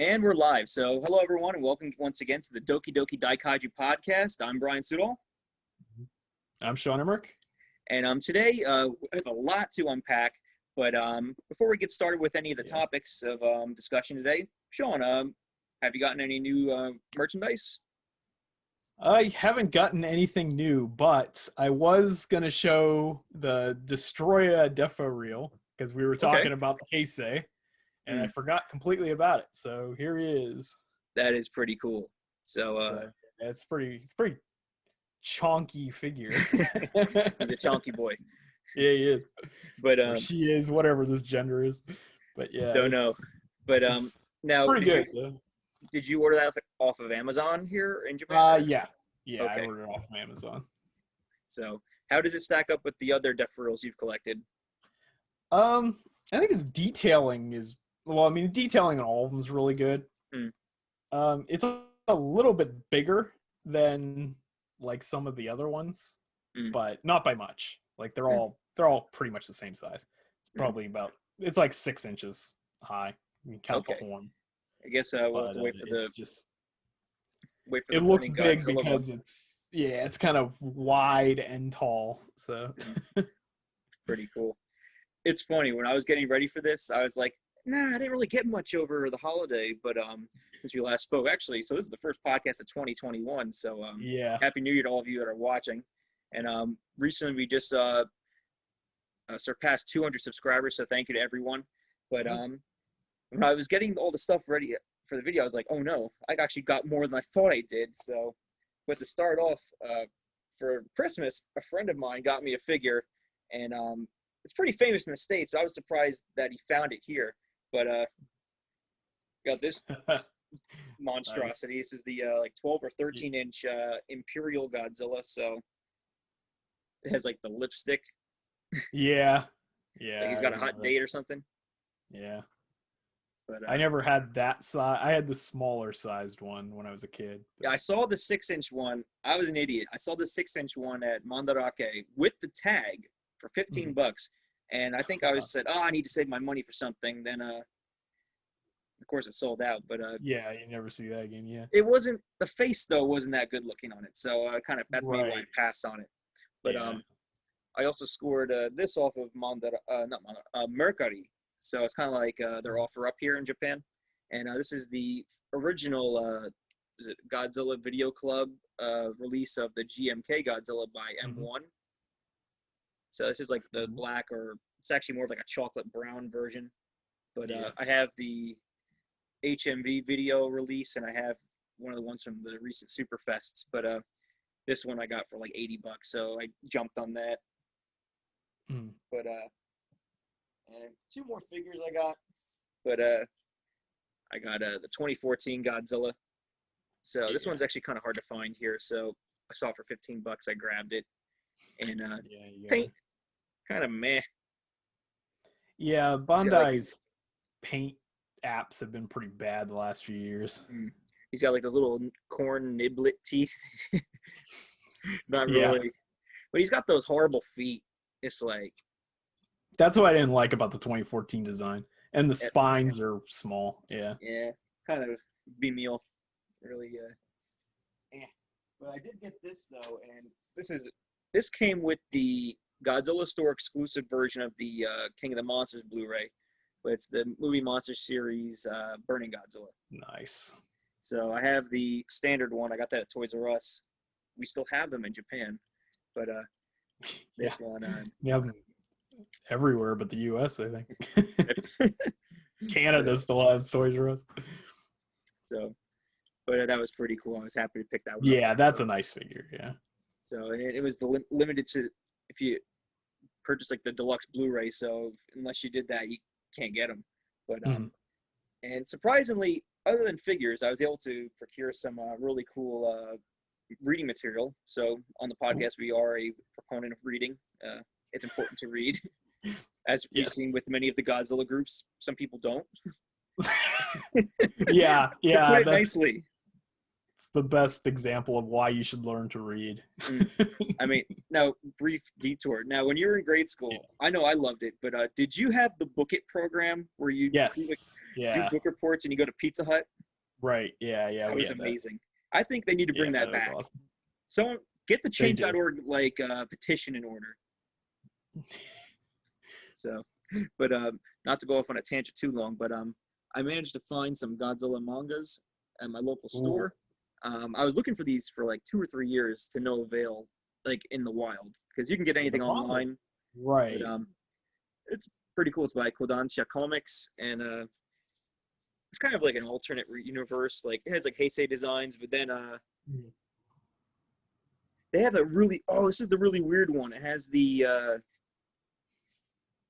And we're live. So hello, everyone, and welcome once again to the Doki Daikaiju podcast. I'm Brian Sudol. I'm Sean Emmerich. And today I have a lot to unpack. But before we get started with any of the topics of discussion today, Sean, have you gotten any new merchandise? I haven't gotten anything new, but I was going to show the Destroya Defo reel because we were talking about the Heisei, and I forgot completely about it. So here he is. That is pretty cool. So it's pretty chonky figure. He's a chonky boy. Yeah, he is. But or she is, whatever this gender is. But yeah, don't know. But now pretty good. Did you order that off of Amazon here in Japan? Yeah, okay. I ordered it off of Amazon. So how does it stack up with the other Def reels you've collected? I think the detailing is the detailing on all of them is really good. It's a little bit bigger than like some of the other ones, but not by much. Like they're all pretty much the same size. It's probably it's like 6 inches high. You can count the horn. I guess we'll have to wait for the. It looks big because it's kind of wide and tall. So pretty cool. It's funny, when I was getting ready for this, I was like, nah, I didn't really get much over the holiday, but since we last spoke, actually, so this is the first podcast of 2021. So Happy New Year to all of you that are watching. And recently we just surpassed 200 subscribers, so thank you to everyone. But when I was getting all the stuff ready for the video, I was like, oh no, I actually got more than I thought I did. So, but to start off, for Christmas, a friend of mine got me a figure, and it's pretty famous in the States, but I was surprised that he found it here. But got this monstrosity. Nice. This is the like 12 or 13 inch Imperial Godzilla. So it has like the lipstick. Yeah. Like he's got a hot date or something. Yeah. But I never had that size. I had the smaller sized one when I was a kid. Yeah, I saw the 6 inch one. I was an idiot. I saw the 6 inch one at Mandarake with the tag for $15. And I think I said, I need to save my money for something. Then, of course, it sold out. But yeah, you never see that again. Yeah, it wasn't, the face though wasn't that good looking on it. So that's maybe why I passed on it. But I also scored this off of Mercari. So it's kind of like their offer up here in Japan. And this is the original Godzilla Video Club release of the GMK Godzilla by M1. So this is like the black, or it's actually more of like a chocolate brown version. But I have the HMV video release, and I have one of the ones from the recent Superfests. But this one I got for like $80, so I jumped on that. But and 2 more figures I got. But I got the 2014 Godzilla. So this one's actually kind of hard to find here. So I saw it for $15. I grabbed it. And paint, kind of meh. Yeah, Bandai's paint apps have been pretty bad the last few years. He's got like those little corn niblet teeth. Not really. But he's got those horrible feet. It's like. That's what I didn't like about the 2014 design. And the spines are small. Yeah. Yeah, kind of B-meal. Really, But I did get this, though, and this came with the Godzilla Store exclusive version of the King of the Monsters Blu-ray, but it's the Movie Monster Series Burning Godzilla. Nice. So I have the standard one. I got that at Toys R Us. We still have them in Japan, but this one. Yeah, everywhere but the U.S., I think. Canada still has Toys R Us. So, but that was pretty cool. I was happy to pick that one up. Yeah, that's a nice figure, yeah. So, and it was limited to if you purchase like the deluxe Blu-ray. So unless you did that, you can't get them. But and surprisingly, other than figures, I was able to procure some really cool reading material. So on the podcast, we are a proponent of reading. It's important to read. As we've seen with many of the Godzilla groups, some people don't. Yeah, put it nicely. It's the best example of why you should learn to read. I mean, now, brief detour. Now, when you were in grade school, I know I loved it, but did you have the Book It program where you do book reports and you go to Pizza Hut? Right. Yeah. That was amazing. I think they need to bring that back. Awesome. Someone get the change.org petition in order. So, but not to go off on a tangent too long, but I managed to find some Godzilla mangas at my local store. I was looking for these for like 2 or 3 years to no avail, like in the wild, because you can get anything online. Right. But, it's pretty cool. It's by Kodansha Comics, and it's kind of like an alternate universe. Like it has like Heisei designs, but then they have a really this is the really weird one. It has the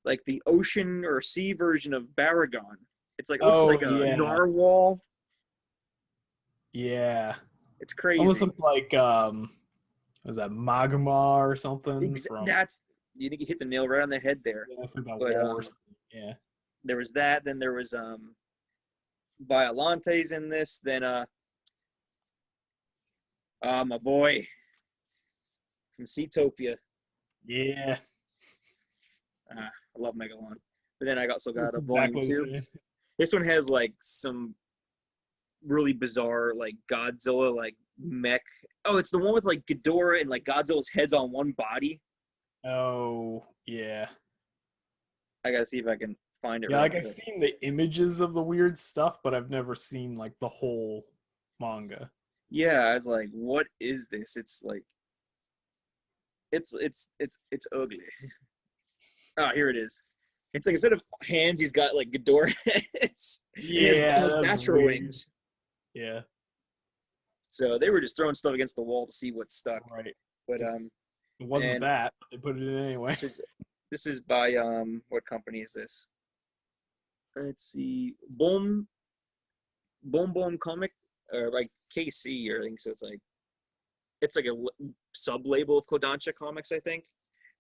like the ocean or sea version of Baragon. It's like looks like a narwhal. Yeah. It's crazy. Almost looks like was that magma or something? That's you think you hit the nail right on the head there. Yeah, it's like that yeah. There was that. Then there was Biolante's in this. Then my boy from Seatopia. Yeah. I love Megalon. But then I also got a volume 2. This one has like some really bizarre like Godzilla like mech. Oh, it's the one with like Ghidorah and like Godzilla's heads on one body. Oh, yeah. I gotta see if I can find it. Yeah, like I've seen the images of the weird stuff, but I've never seen like the whole manga. Yeah, I was like, what is this? It's like it's ugly. Oh, here it is. It's like instead of hands, he's got like Ghidorah heads. Yeah, he has natural wings. Yeah. So they were just throwing stuff against the wall to see what stuck. Right. But it wasn't that. But they put it in anyway. This is by what company is this? Let's see, Boom Comic, or like KC, or I think so. It's like a sub label of Kodansha Comics, I think.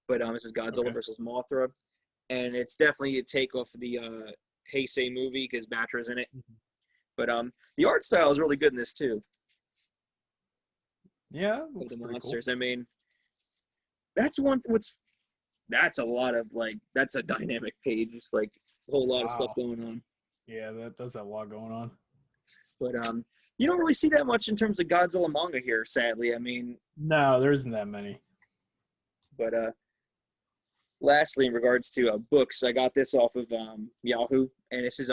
But this is Godzilla versus Mothra, and it's definitely a takeoff of the Heisei movie because Batra's in it. But the art style is really good in this too. Yeah, the monsters. Cool. I mean, that's a lot of like that's a dynamic page. It's like a whole lot of stuff going on. Yeah, that does have a lot going on. But you don't really see that much in terms of Godzilla manga here, sadly. I mean, no, there isn't that many. But lastly, in regards to books, I got this off of Yahoo, and this is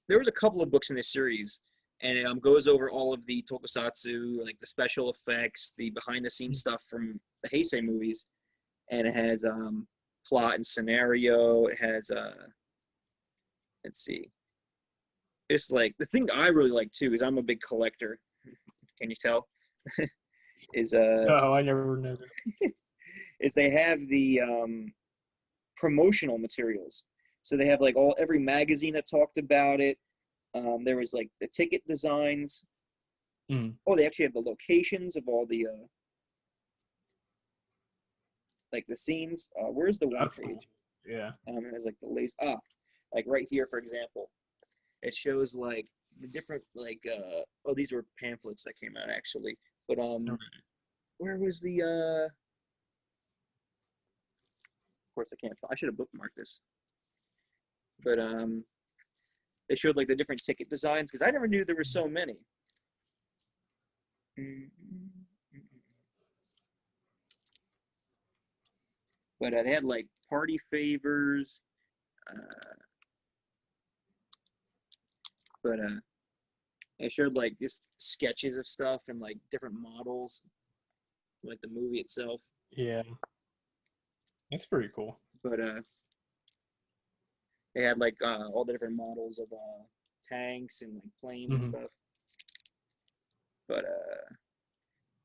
there was a couple of books in this series, and it goes over all of the tokusatsu, like the special effects, the behind the scenes stuff from the Heisei movies, and it has plot and scenario. It has let's see, it's like the thing I really like too is I'm a big collector. Can you tell? Is no, I never knew that. Is they have the promotional materials. So they have like every magazine that talked about it. There was like the ticket designs. Oh, they actually have the locations of all the like the scenes. Where's the one page? Cool. Yeah. There's like the lace. Like right here, for example, it shows like the different like these were pamphlets that came out actually. But where was the Of course, I should have bookmarked this. But they showed like the different ticket designs because I never knew there were so many. But they had like party favors. But they showed like just sketches of stuff and like different models, like the movie itself. Yeah. That's pretty cool. But they had like all the different models of tanks and like planes and stuff. But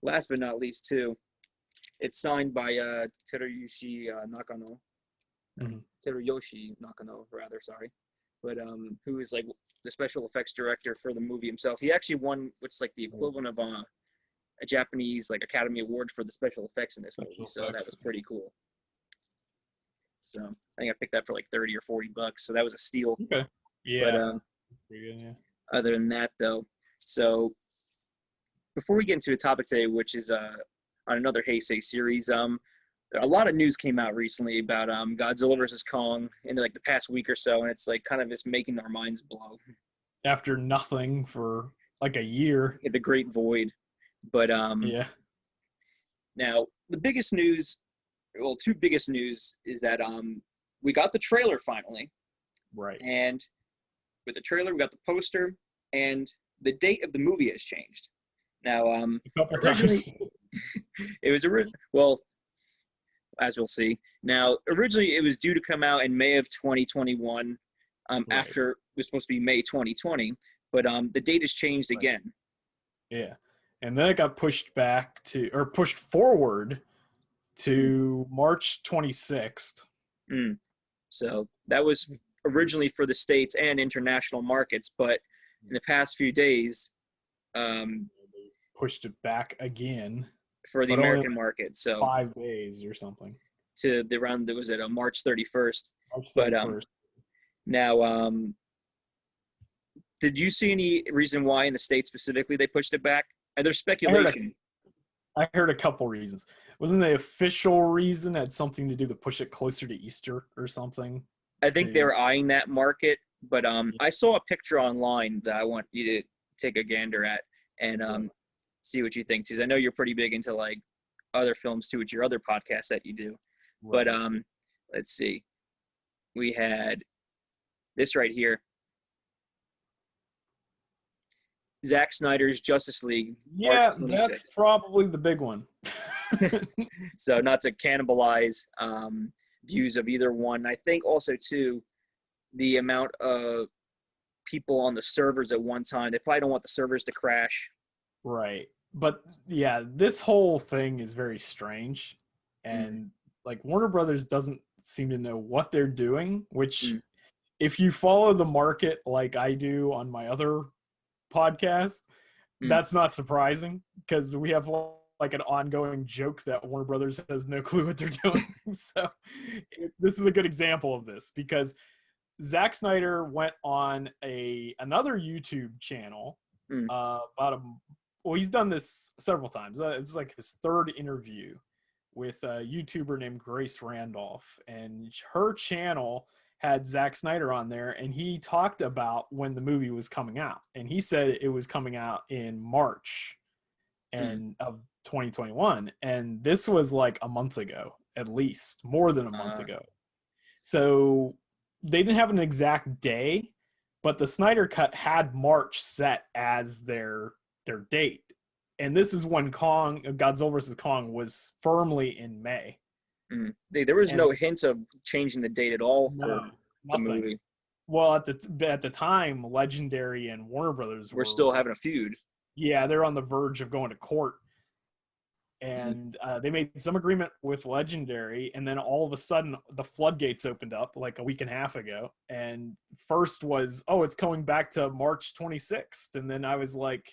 last but not least, too, it's signed by Teruyoshi Nakano. Teruyoshi Nakano, rather, sorry. But who is like the special effects director for the movie himself. He actually won what's like the equivalent of a Japanese like Academy Award for the special effects in this movie. So that was pretty cool. So I think I picked that for like $30 or $40. So that was a steal. Okay. Yeah. But other than that, though, so before we get into a topic today, which is on another Heisei series, a lot of news came out recently about Godzilla versus Kong in like the past week or so, and it's like kind of just making our minds blow. After nothing for like a year. The Great Void. But Yeah. now the biggest news, well, two biggest news is that we got the trailer finally. Right. And with the trailer, we got the poster, and the date of the movie has changed. Now, A couple originally, times. it was well, as we'll see. Now, originally, it was due to come out in May of 2021. Right. After it was supposed to be May 2020, but the date has changed again. Yeah, and then it got pushed forward to March 26th. So that was originally for the States and international markets, but in the past few days, pushed it back again for the American market. So 5 days or something to the round that was at March 31st. March 31st. But now, did you see any reason why in the States specifically they pushed it back? And there's speculation. I heard a couple reasons. Wasn't the official reason had something to do to push it closer to Easter or something? I think they were eyeing that market, but I saw a picture online that I want you to take a gander at and see what you think, because I know you're pretty big into like other films too with your other podcasts that you do. Right. But let's see. We had this right here. Zack Snyder's Justice League. Yeah, that's probably the big one. So not to cannibalize views of either one. I think also too, the amount of people on the servers at one time, they probably don't want the servers to crash. Right. But yeah, this whole thing is very strange. And like Warner Brothers doesn't seem to know what they're doing, which if you follow the market like I do on my other podcast, that's not surprising, because we have like an ongoing joke that Warner Brothers has no clue what they're doing. So this is a good example of this, because Zack Snyder went on another YouTube channel he's done this several times. It's like his third interview with a YouTuber named Grace Randolph, and her channel had Zack Snyder on there, and he talked about when the movie was coming out, and he said it was coming out in March of 2021, and this was like a month ago, at least more than a month ago. So they didn't have an exact day, but the Snyder Cut had March set as their date, and this is when Godzilla vs. Kong was firmly in May. There was no hints of changing the date at all for the movie. Well, at the time, Legendary and Warner Brothers were still having a feud. Yeah, they're on the verge of going to court, and they made some agreement with Legendary, and then all of a sudden the floodgates opened up like a week and a half ago, and first was, it's going back to March 26th, and then I was like,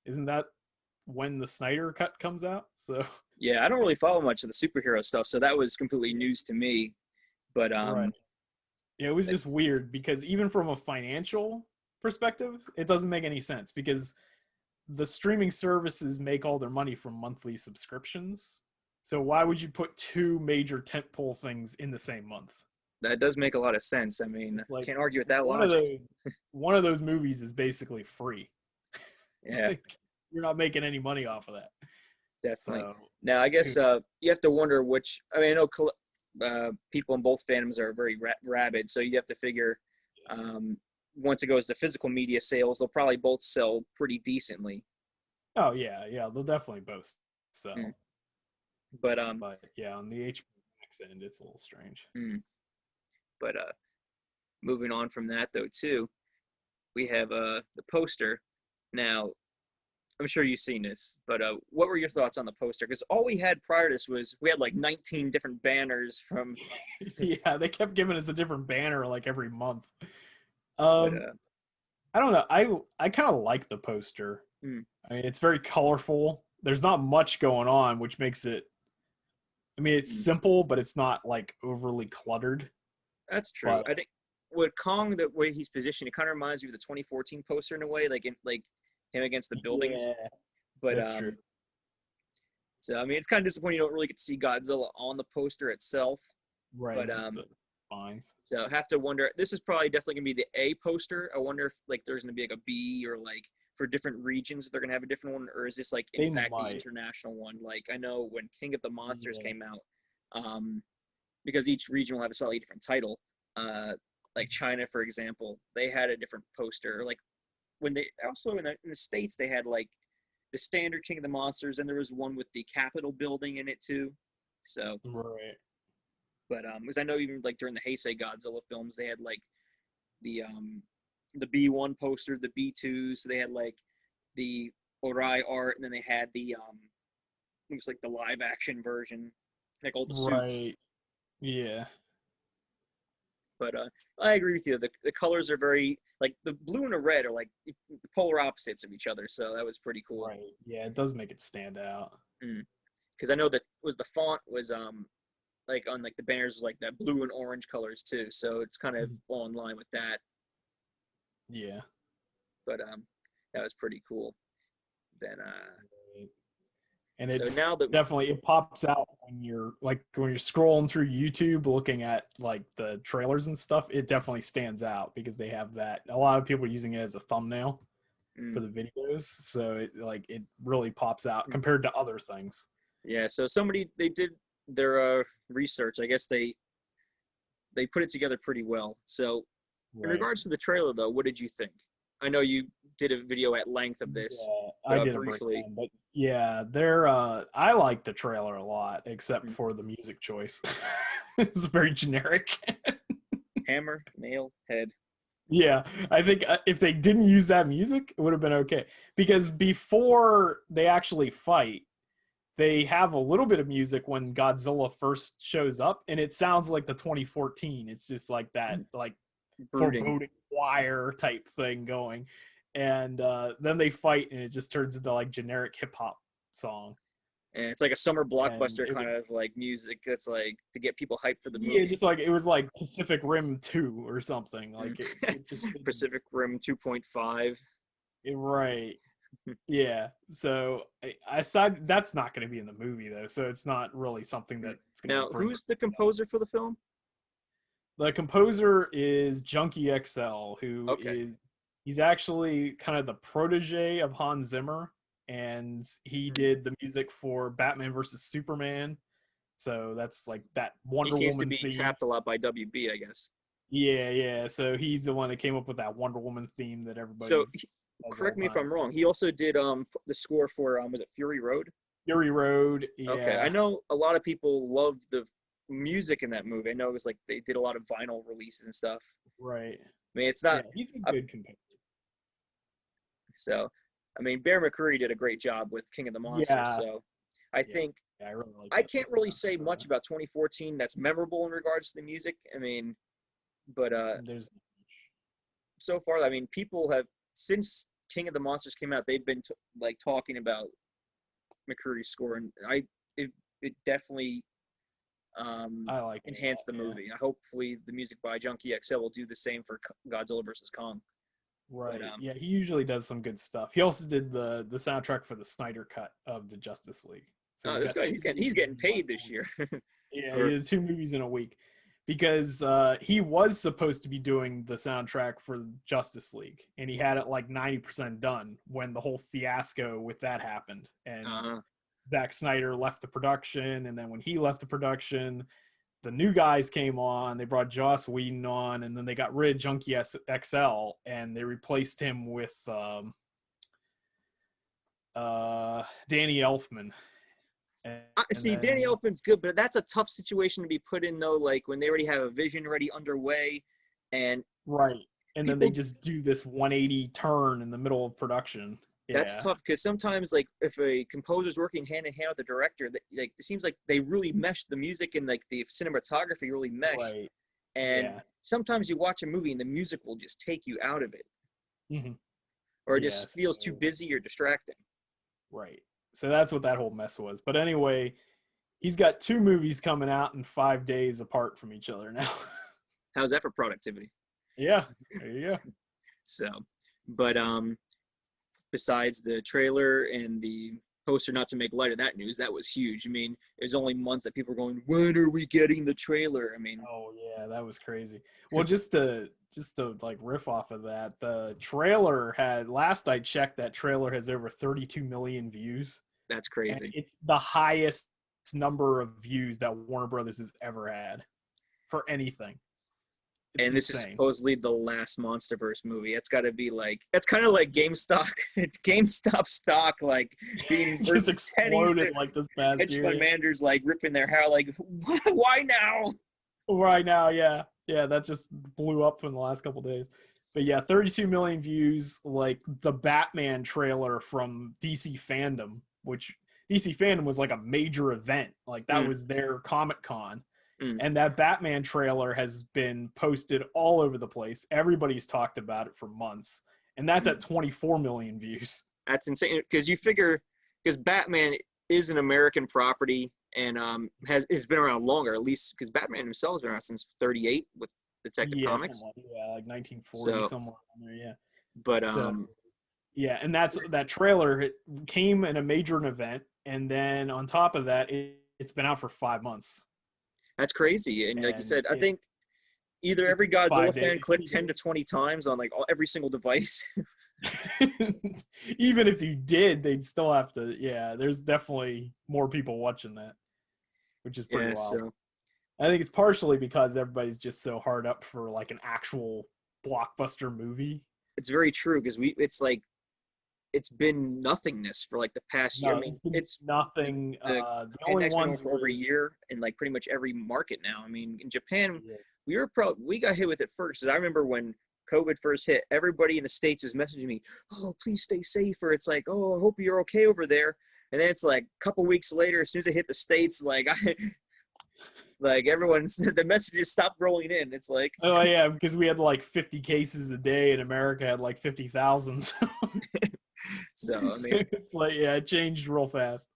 isn't that when the Snyder Cut comes out? So yeah, I don't really follow much of the superhero stuff, so that was completely news to me. But right. Yeah, it was just weird, because even from a financial perspective, it doesn't make any sense, because the streaming services make all their money from monthly subscriptions. So why would you put two major tentpole things in the same month? That does make a lot of sense. I mean, like, can't argue with that logic. One of those movies is basically free. Yeah. Like, you're not making any money off of that. Definitely. So, now, I guess you have to wonder which – I mean, I know people in both fandoms are very rabid, so you have to figure once it goes to physical media sales, they'll probably both sell pretty decently. Oh, yeah. Yeah, they'll definitely both sell. But yeah, on the HBO Max end, it's a little strange. But moving on from that, though, too, we have the poster. Now, I'm sure you've seen this, but what were your thoughts on the poster? Because all we had prior to this was we had like 19 different banners from. Yeah, they kept giving us a different banner like every month. I don't know. I kind of like the poster. I mean, it's very colorful. There's not much going on, which makes it. I mean, it's simple, but it's not like overly cluttered. That's true. But I think with Kong, the way he's positioned, it kind of reminds me of the 2014 poster in a way, like him against the buildings. Yeah, but that's true. So I mean, it's kind of disappointing you don't really get to see Godzilla on the poster itself. Right. But fines. So I have to wonder. This is probably definitely gonna be the A poster. I wonder if like there's gonna be like a B or like for different regions they're gonna have a different one, or is this like in fact the international one? Like I know when King of the Monsters came out, because each region will have a slightly different title. Like China, for example, they had a different poster. Like when they also in the States they had like the standard King of the Monsters, and there was one with the Capitol building in it too. So right. But because I know even like during the Heisei Godzilla films, they had like the B1 poster, the B2, so they had like the Orai art, and then they had the it was like the live action version, like all the suits. Right. Yeah. But I agree with you. The colors are very like the blue and the red are like the polar opposites of each other, so that was pretty cool. Right. Yeah, it does make it stand out. Because I know that was the font was like on like the banners was like that blue and orange colors too, so it's kind of all in line with that. Yeah. But that was pretty cool. Then and so it now that definitely it pops out when you're scrolling through YouTube looking at like the trailers and stuff. It definitely stands out because they have that. A lot of people are using it as a thumbnail for the videos, so it really pops out compared to other things. Yeah, so they did their research. I guess they put it together pretty well. So in regards to the trailer, though, what did you think? I know you did a video at length of this. Yeah, I did briefly. But yeah, I like the trailer a lot, except for the music choice. It's very generic. Hammer, nail, head. Yeah, I think if they didn't use that music, it would have been okay. Because before they actually fight, they have a little bit of music when Godzilla first shows up, and it sounds like the 2014. It's just like that, like foreboding choir type thing going, and then they fight, and it just turns into like generic hip hop song. And it's like a summer blockbuster kind of like music that's like to get people hyped for the movie. Yeah, just like it was like Pacific Rim 2 or something. Like it just Pacific Rim 2.5. Right. Yeah. So aside, that's not going to be in the movie though, so it's not really something that's going to. Now, who's the composer for the film? The composer is Junkie XL, who he's actually kind of the protege of Hans Zimmer, and he did the music for Batman versus Superman. So that's like that Wonder Woman theme. He seems to be tapped a lot by WB, I guess. Yeah. So he's the one that came up with that Wonder Woman theme that everybody. So correct me if I'm wrong. He also did the score for was it Fury Road? Fury Road. Yeah. Okay, I know a lot of people love the music in that movie. I know it was like they did a lot of vinyl releases and stuff. Right. I mean, it's not. Yeah, he's a good composer. So, I mean, Bear McCreary did a great job with King of the Monsters. Yeah. So, I think I really like I can't really say much about 2014 that's memorable in regards to the music. I mean, but there's so far. I mean, people have since King of the Monsters came out, they've been like talking about McCreary's score, and it definitely I like enhanced the movie. Hopefully, the music by Junkie XL will do the same for Godzilla vs. Kong. Right. But, yeah, he usually does some good stuff. He also did the soundtrack for the Snyder Cut of the Justice League. So this guy, he's getting paid this year. Yeah, he did 2 movies in a week because he was supposed to be doing the soundtrack for Justice League, and he had it like 90% done when the whole fiasco with that happened. And Zack Snyder left the production, and then when he left the production, the new guys came on. They brought Joss Whedon on, and then they got rid of Junkie XL, and they replaced him with Danny Elfman. Danny Elfman's good, but that's a tough situation to be put in, though, like when they already have a vision already underway. And then they just do this 180 turn in the middle of production. That's tough because sometimes, like, if a composer's working hand in hand with the director, like it seems like they really mesh the music and like the cinematography really mesh. Right. And sometimes you watch a movie and the music will just take you out of it, or it just feels too busy or distracting. Right. So that's what that whole mess was. But anyway, he's got 2 movies coming out in 5 days apart from each other now. How's that for productivity? Yeah. There you go. So, but besides the trailer and the poster, not to make light of that news, that was huge. I mean, it was only months that people were going, when are we getting the trailer? I mean, oh yeah, that was crazy. Well, just to just to like riff off of that, the trailer had, last I checked, that trailer has over 32 million views. That's And crazy. it's the highest number of views that Warner Brothers has ever had for anything. It's And this is insane. supposedly the last MonsterVerse movie. It's got to be like, that's kind of like GameStop stock, like being just exploded like this past hedge year. fund managers like ripping their hair, like, why now? Right now, yeah, that just blew up in the last couple days. But yeah, 32 million views. Like the Batman trailer from DC Fandom, which DC Fandom was like a major event. Like that was their Comic-Con. And that Batman trailer has been posted all over the place. Everybody's talked about it for months. And that's at 24 million views. That's insane. Because you figure, because Batman is an American property and has been around longer, at least because Batman himself has been around since 38 with Detective Comics. Like 1940 somewhere on there, yeah. But yeah, and that trailer, it came in a major event, and then on top of that, it's been out for 5 months. That's crazy. And like you said, I think either every Godzilla fan clicked 10 to 20 times on like every single device. Even if you did, they'd still have to. Yeah, there's definitely more people watching that, which is pretty wild. So. I think it's partially because everybody's just so hard up for like an actual blockbuster movie. It's very true because it's been nothingness for like the past year. I mean, it's nothing. The only ones for over a year in like pretty much every market now. I mean, in Japan, we got hit with it first. I remember when COVID first hit, everybody in the States was messaging me, "Oh, please stay safe," or it's like, "Oh, I hope you're okay over there." And then it's like a couple weeks later, as soon as it hit the States, like the messages stopped rolling in. It's like, oh yeah, because we had like 50 cases a day, and America had like 50,000. So I mean, it's like, yeah, it changed real fast.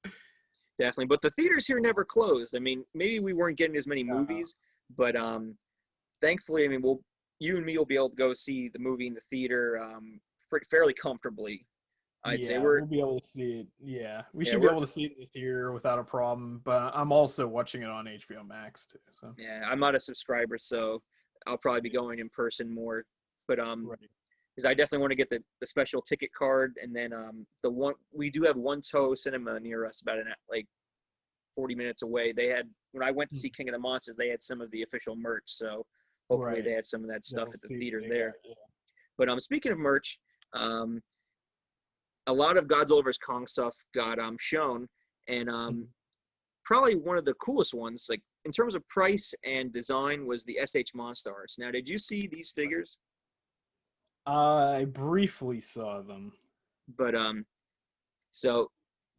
Definitely, but the theaters here never closed. I mean, maybe we weren't getting as many movies, but thankfully, I mean, you and me will be able to go see the movie in the theater fairly comfortably. I'd say we'll be able to see it. Yeah, we should be able to see it in the theater without a problem. But I'm also watching it on HBO Max too. So yeah, I'm not a subscriber, so I'll probably be going in person more. But because I definitely want to get the special ticket card, and then we do have One Toe Cinema near us, about 40 minutes away. They had, when I went to see King of the Monsters, they had some of the official merch, so hopefully they had some of that stuff at the theater there. But speaking of merch, a lot of Godzilla vs. Kong stuff got shown, and probably one of the coolest ones, like in terms of price and design, was the SH Monstars. Now, did you see these figures? I briefly saw them. But so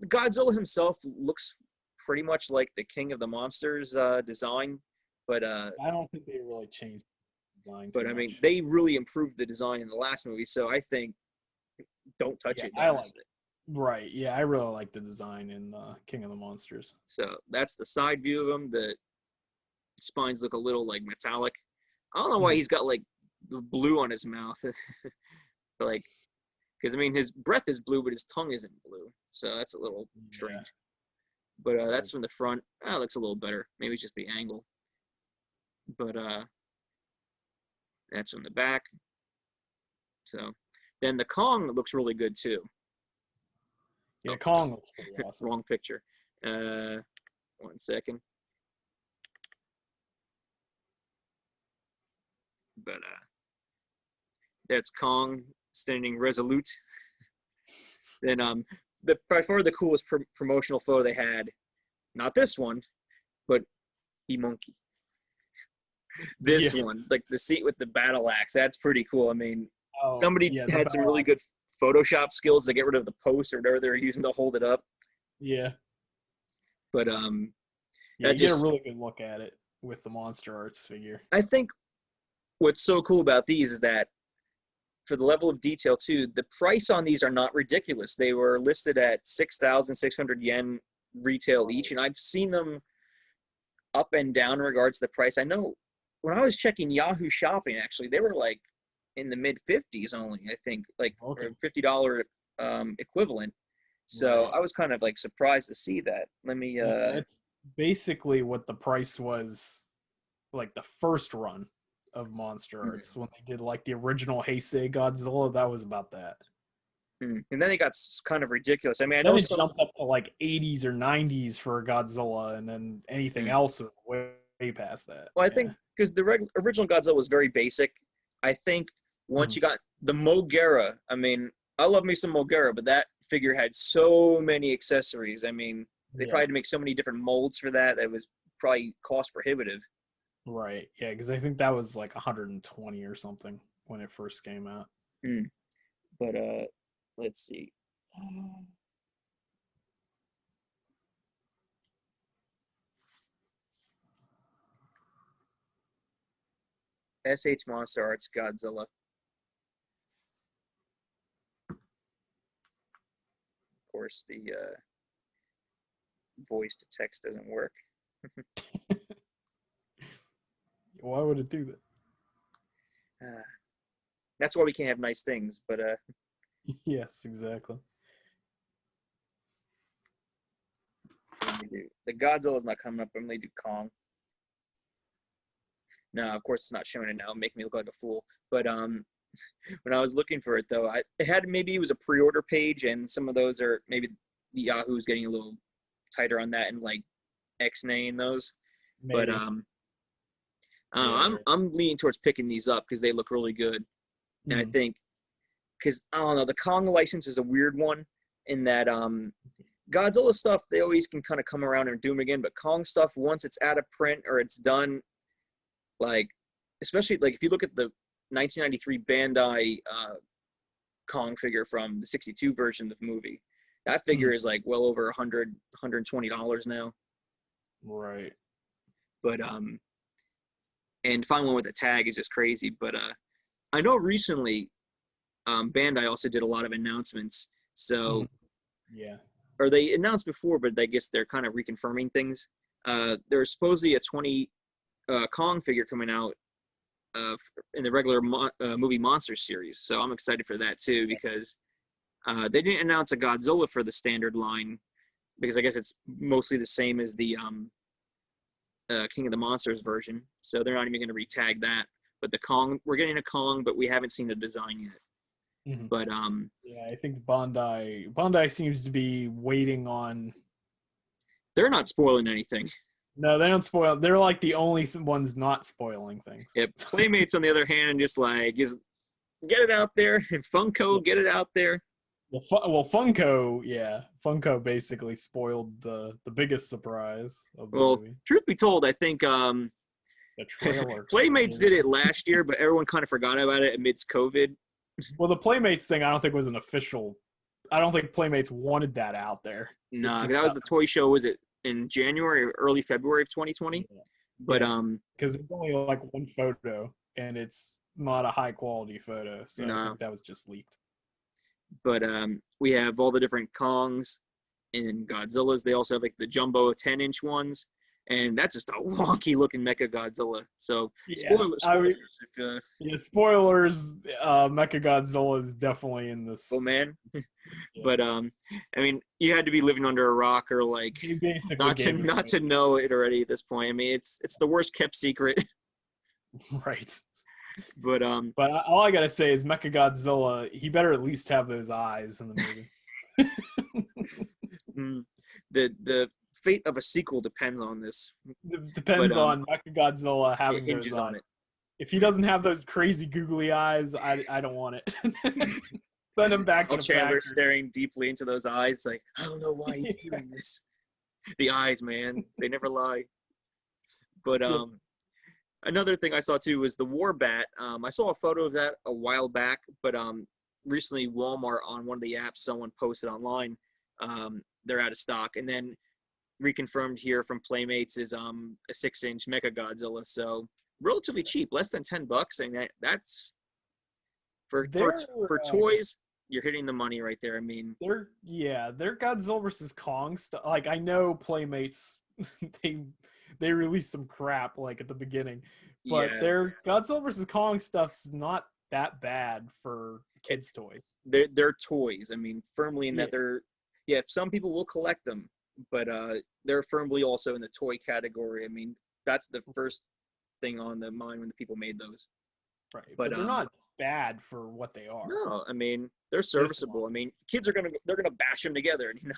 Godzilla himself looks pretty much like the King of the Monsters design, but I don't think they really changed the design. But I mean, they really improved the design in the last movie, so I think don't touch it. I like it. Right. Yeah, I really like the design in King of the Monsters. So that's the side view of him. The spines look a little like metallic. I don't know why he's got like the blue on his mouth. Like, because I mean, his breath is blue, but his tongue isn't blue. So that's a little strange. But that's from the front. It looks a little better. Maybe it's just the angle. But that's from the back. So then the Kong looks really good too. Yeah, Kong looks pretty awesome. Wrong picture. 1 second. But that's Kong standing resolute. Then by far the coolest promotional photo they had, not this one, but the monkey. This one, like the seat with the battle axe, that's pretty cool. I mean, somebody had some really good Photoshop skills to get rid of the post or whatever they're using to hold it up. Yeah. But you get a really good look at it with the Monster Arts figure. I think what's so cool about these is that for the level of detail too, the price on these are not ridiculous. They were listed at 6,600 yen retail each, and I've seen them up and down in regards to the price. I know when I was checking Yahoo Shopping, actually, they were like in the mid 50s only, I think, like $50 equivalent. So I was kind of like surprised to see that. Let me that's basically what the price was, like the first run of Monster Arts. When they did like the original Heisei Godzilla, that was about that. And then it got kind of ridiculous. I mean, I then know it jumped up to like 80s or 90s for Godzilla, and then anything else was way past that. Well, I think because the original Godzilla was very basic. I think once you got the Mogera, I mean, I love me some Mogera, but that figure had so many accessories. I mean, they probably had to make so many different molds for that. That was probably cost prohibitive. Right. Yeah, because I think that was like 120 or something when it first came out. But let's see. SH Monster Arts Godzilla. Of course, the voice to text doesn't work. Why would it do that? That's why we can't have nice things, but yes, exactly. The Godzilla's not coming up. I'm gonna do Kong. No, of course it's not showing it now, making me look like a fool. But when I was looking for it though, maybe it was a pre-order page, and some of those are maybe the Yahoo's getting a little tighter on that and like X-naying those. Maybe. But I'm leaning towards picking these up because they look really good, and I think because I don't know, the Kong license is a weird one in that Godzilla stuff they always can kind of come around and do them again, but Kong stuff once it's out of print or it's done. Like, especially like if you look at the 1993 Bandai Kong figure from the 62 version of the movie, that figure is like well over $120 now. Right. But and find one with a tag is just crazy. But I know recently Bandai also did a lot of announcements. So or they announced before, but I guess they're kind of reconfirming things. There's supposedly a 20 Kong figure coming out in the regular movie Monsters series, so I'm excited for that too because they didn't announce a Godzilla for the standard line because I guess it's mostly the same as the King of the Monsters version, so they're not even going to retag that. But the Kong, we're getting a Kong, but we haven't seen the design yet. But yeah, I think Bandai seems to be waiting on. They're not spoiling anything. No, they don't spoil. They're like the only ones not spoiling things. Yeah, Playmates on the other hand, just get it out there, and Funko get it out there. Well, Funko basically spoiled the biggest surprise of the movie. Truth be told, I think the trailer. Playmates did it last year, but everyone kind of forgot about it amidst COVID. Well, the Playmates thing, I don't think was an official. I don't think Playmates wanted that out there. No, that was the toy show. Was it in January or early February of 2020? Yeah. But because it's only like one photo and it's not a high quality photo, so I think that was just leaked. But we have all the different Kongs and Godzillas. They also have like the jumbo 10-inch ones, and that's just a wonky looking Mecha Godzilla. So spoilers. Spoilers. Mecha Godzilla is definitely in this. Oh man. But I mean, you had to be living under a rock or like not to know it already at this point. I mean, it's the worst kept secret. Right. But all I gotta say is Mecha Godzilla. He better at least have those eyes in the movie. The fate of a sequel depends on this. Depends on Mecha Godzilla having those eyes. On it. If he doesn't have those crazy googly eyes, I don't want it. Send him back to the Chandler staring deeply into those eyes, like I don't know why he's doing this. The eyes, man, they never lie. But another thing I saw too was the War Bat. I saw a photo of that a while back, but recently Walmart on one of the apps someone posted online, they're out of stock, and then reconfirmed here from Playmates is a 6-inch Mecha Godzilla, so relatively cheap, less than $10. And that's for toys. You're hitting the money right there. I mean, they're Godzilla versus Kong stuff. Like I know Playmates, they released some crap like at the beginning, but their Godzilla versus Kong stuff's not that bad for kids' toys. They're toys. I mean, firmly in that they're some people will collect them, but they're firmly also in the toy category. I mean, that's the first thing on the mind when the people made those. Right, but they're not bad for what they are. No, I mean they're serviceable. I mean, kids are they're gonna bash them together, and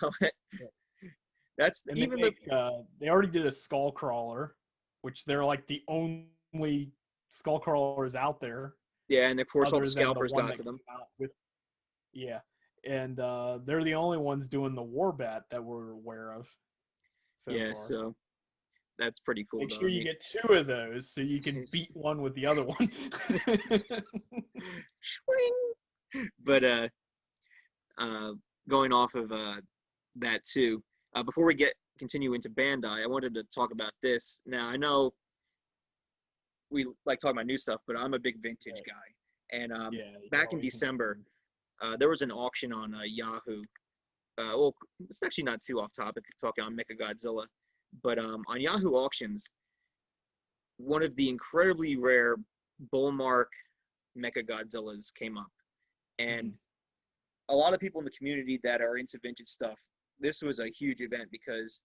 that's and even they already did a skull crawler, which they're like the only skull crawlers out there. Yeah, and of course all the scalpers got to them. And they're the only ones doing the Warbat that we're aware of. So that's pretty cool. Make sure you get 2 of those so you can beat one with the other one. Swing. But going off of that too, before we continue into Bandai, I wanted to talk about this. Now I know we like talking about new stuff, but I'm a big vintage guy. And back in December, there was an auction on Yahoo. Well, it's actually not too off topic, talking on Mechagodzilla. But on Yahoo Auctions, one of the incredibly rare Bullmark Mechagodzillas came up. And a lot of people in the community that are into vintage stuff, this was a huge event because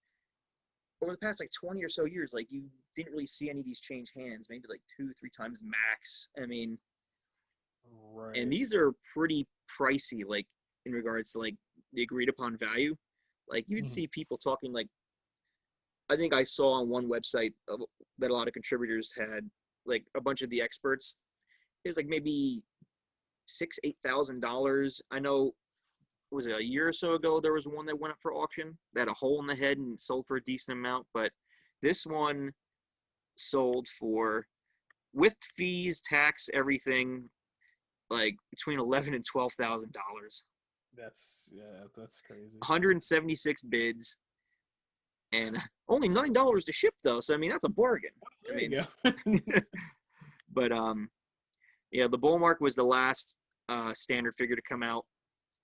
over the past like 20 or so years, like you didn't really see any of these change hands, maybe like 2-3 times max. I mean, right. And these are pretty pricey, like in regards to like the agreed upon value. Like you'd see people talking like, I think I saw on one website that a lot of contributors had, like a bunch of the experts, it was like maybe $6,000-$8,000. I know, was it a year or so ago, there was one that went up for auction that had a hole in the head and sold for a decent amount, but this one sold for, with fees, tax, everything, like between $11,000 and $12,000. That's crazy. 176 bids. And only $9 to ship, though. So I mean, that's a bargain. There you go. But the Bullmark was the last standard figure to come out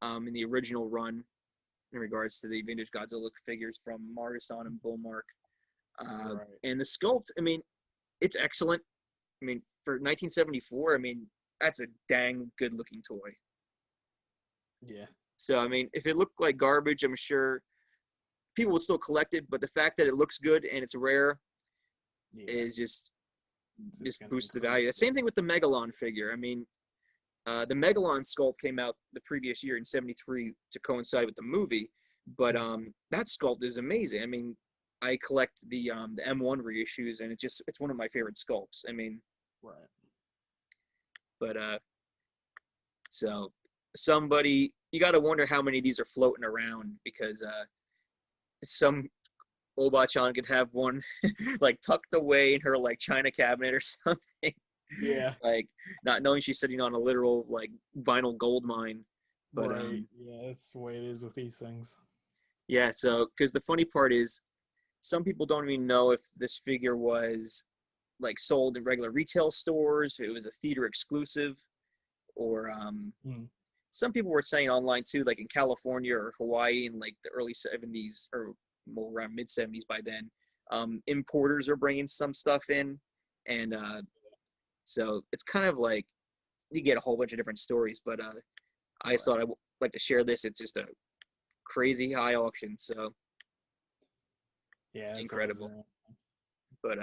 in the original run in regards to the vintage Godzilla figures from Margasan and Bullmark. Right. And the sculpt, I mean, it's excellent. I mean, for 1974, I mean, that's a dang good-looking toy. Yeah. So I mean, if it looked like garbage, I'm sure people would still collect it, but the fact that it looks good and it's rare is just boosts the value. The same thing with the Megalon figure. I mean, the Megalon sculpt came out the previous year in '73 to coincide with the movie, but that sculpt is amazing. I mean, I collect the M1 reissues, and it's one of my favorite sculpts. I mean, right. But so somebody, you got to wonder how many of these are floating around, because some Obachan could have one like tucked away in her like china cabinet or something. Yeah. Like not knowing she's sitting on a literal like vinyl gold mine. But right. Yeah, that's the way it is with these things. Yeah, so because the funny part is some people don't even know if this figure was like sold in regular retail stores, if it was a theater exclusive, or some people were saying online too, like in California or Hawaii in like the early 70s or more around mid 70s by then, importers are bringing some stuff in, and so it's kind of like you get a whole bunch of different stories. But I just thought I'd like to share this. It's just a crazy high auction, so yeah, incredible. But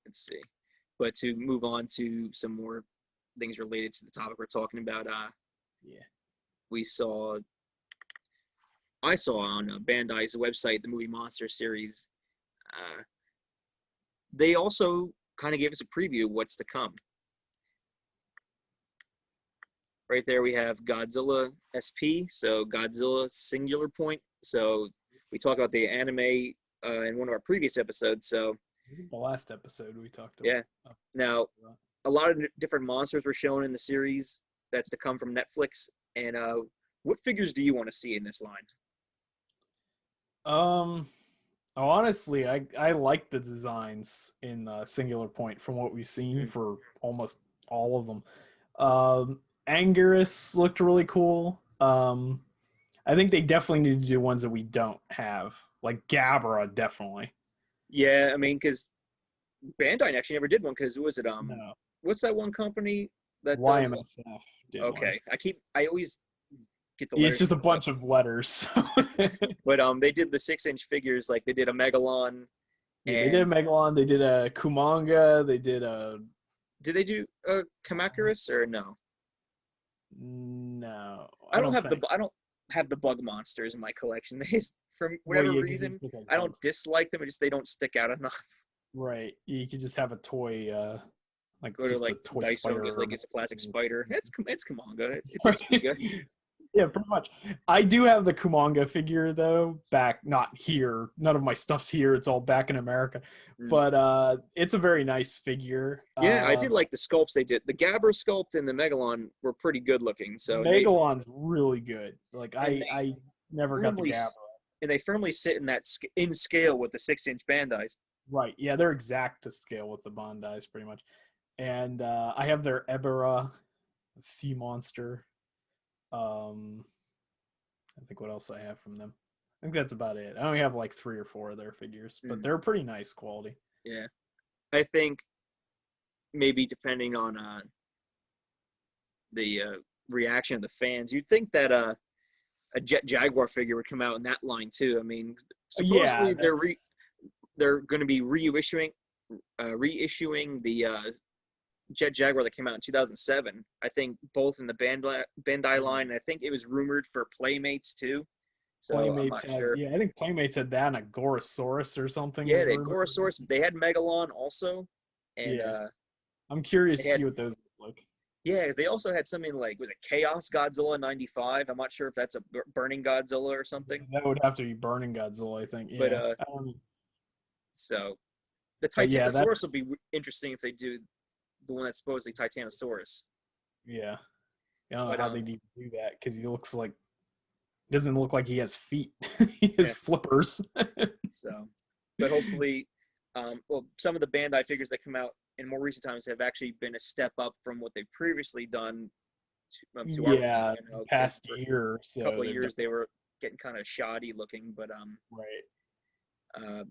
let's see. But to move on to some more things related to the topic we're talking about, I saw on Bandai's website, the Movie Monster series, they also kind of gave us a preview of what's to come. Right there we have Godzilla SP, so Godzilla singular point. So we talked about the anime in one of our previous episodes, so the last episode we talked about. Yeah. Now, a lot of different monsters were shown in the series that's to come from Netflix. And what figures do you want to see in this line? Honestly, I like the designs in Singular Point from what we've seen for almost all of them. Anguirus looked really cool. I think they definitely need to do ones that we don't have, like Gamera, definitely. Yeah, I mean, because Bandai actually never did one. Because was it no. What's that one company that YMSF does? Okay, one. I always get the. It's just a bunch of letters. But they did the 6-inch figures, like they did a Megalon, Yeah, they did a Megalon. They did a Kumanga. They did a. Did they do a Kamacuras or no? No, I don't have the bug monsters in my collection. They, for whatever reason, I don't dislike them. It's just they don't stick out enough. Right. You could just have a toy, like go to just like a toy Daiso, spider. get like a plastic spider. It's Kumanga. It's a Suiga. Yeah, pretty much. I do have the Kumanga figure though, back not here. None of my stuff's here. It's all back in America. But it's a very nice figure. Yeah, I did like the sculpts they did. The Gabber sculpt and the Megalon were pretty good looking. So Megalon's really good. Like I never got the Gabber. And they firmly sit in that in scale with the 6-inch Bandais. Right. Yeah, they're exact to scale with the Bandais pretty much. And I have their Ebera sea monster. I think what else I have from them. I think that's about it. I only have like 3 or 4 of their figures, but they're pretty nice quality. Yeah, I think maybe depending on the reaction of the fans, you'd think that a Jet Jaguar figure would come out in that line too. I mean, supposedly they're going to be reissuing the Jet Jaguar that came out in 2007. I think both in the Bandai line, and I think it was rumored for Playmates too. So Playmates sure. Yeah, I think Playmates had that and a Gorosaurus or something. Yeah, they had Gorosaurus. They had Megalon also, and I'm curious to see what those look like. Yeah, because they also had something like, was it Chaos Godzilla 95? I'm not sure if that's a Burning Godzilla or something. That would have to be Burning Godzilla, I think. But yeah. So the Titanosaurus will be interesting if they do the one that's supposedly Titanosaurus. Yeah. I don't know how they do that because he looks like, doesn't look like he has feet. He has flippers. So, but hopefully, some of the Bandai figures that come out in more recent times have actually been a step up from what they've previously done. To past year or so. A couple of years they were getting kind of shoddy looking, but right.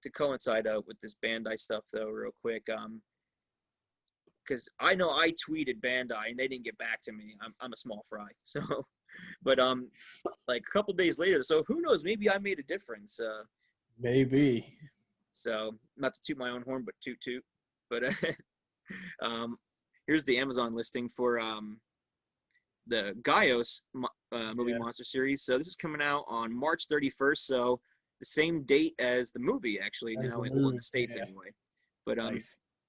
To coincide with this Bandai stuff though, real quick, because I know I tweeted Bandai and they didn't get back to me. I'm a small fry, so. But like a couple days later, so who knows? Maybe I made a difference. Maybe. So not to toot my own horn, but toot. But here's the Amazon listing for the Gaios movie monster series. So this is coming out on March 31st. So the same date as the movie, actually. Now in the States anyway. But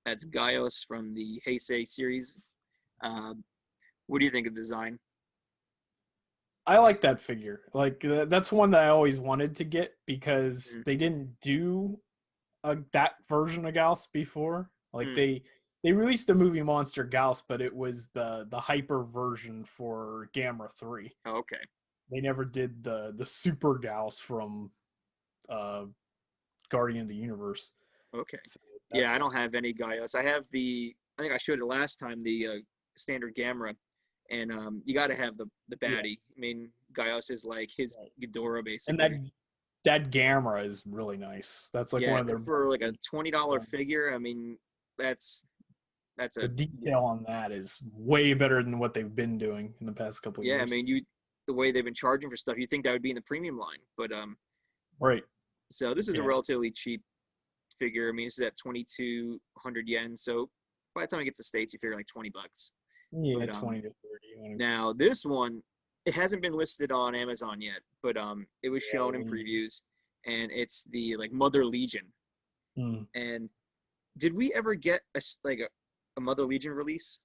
that's Gaios from the Heisei series. What do you think of the design? I like that figure. Like that's one that I always wanted to get because they didn't do that version of Gauss before. Like they released the movie monster Gauss, but it was the hyper version for Gamera 3. Oh, okay. They never did the super Gauss from Guardian of the Universe. Okay. So yeah, I don't have any Gaios. I have I think I showed it last time, the standard Gamera. And you got to have the baddie. I mean, Gaios is like his Ghidorah, basically. And that Gamera is really nice. That's like one of their for like a $20 figure. I mean, that's the detail on that is way better than what they've been doing in the past couple of years. Yeah, I mean, the way they've been charging for stuff, you'd think that would be in the premium line, but right. So this is a relatively cheap figure. I mean, this is at 2,200 yen. So by the time it gets to States, you figure like $20. Yeah, 20 to 30. Now this one, it hasn't been listed on Amazon yet, but it was shown in previews, and it's the like Mother Legion. And did we ever get a Mother Legion release?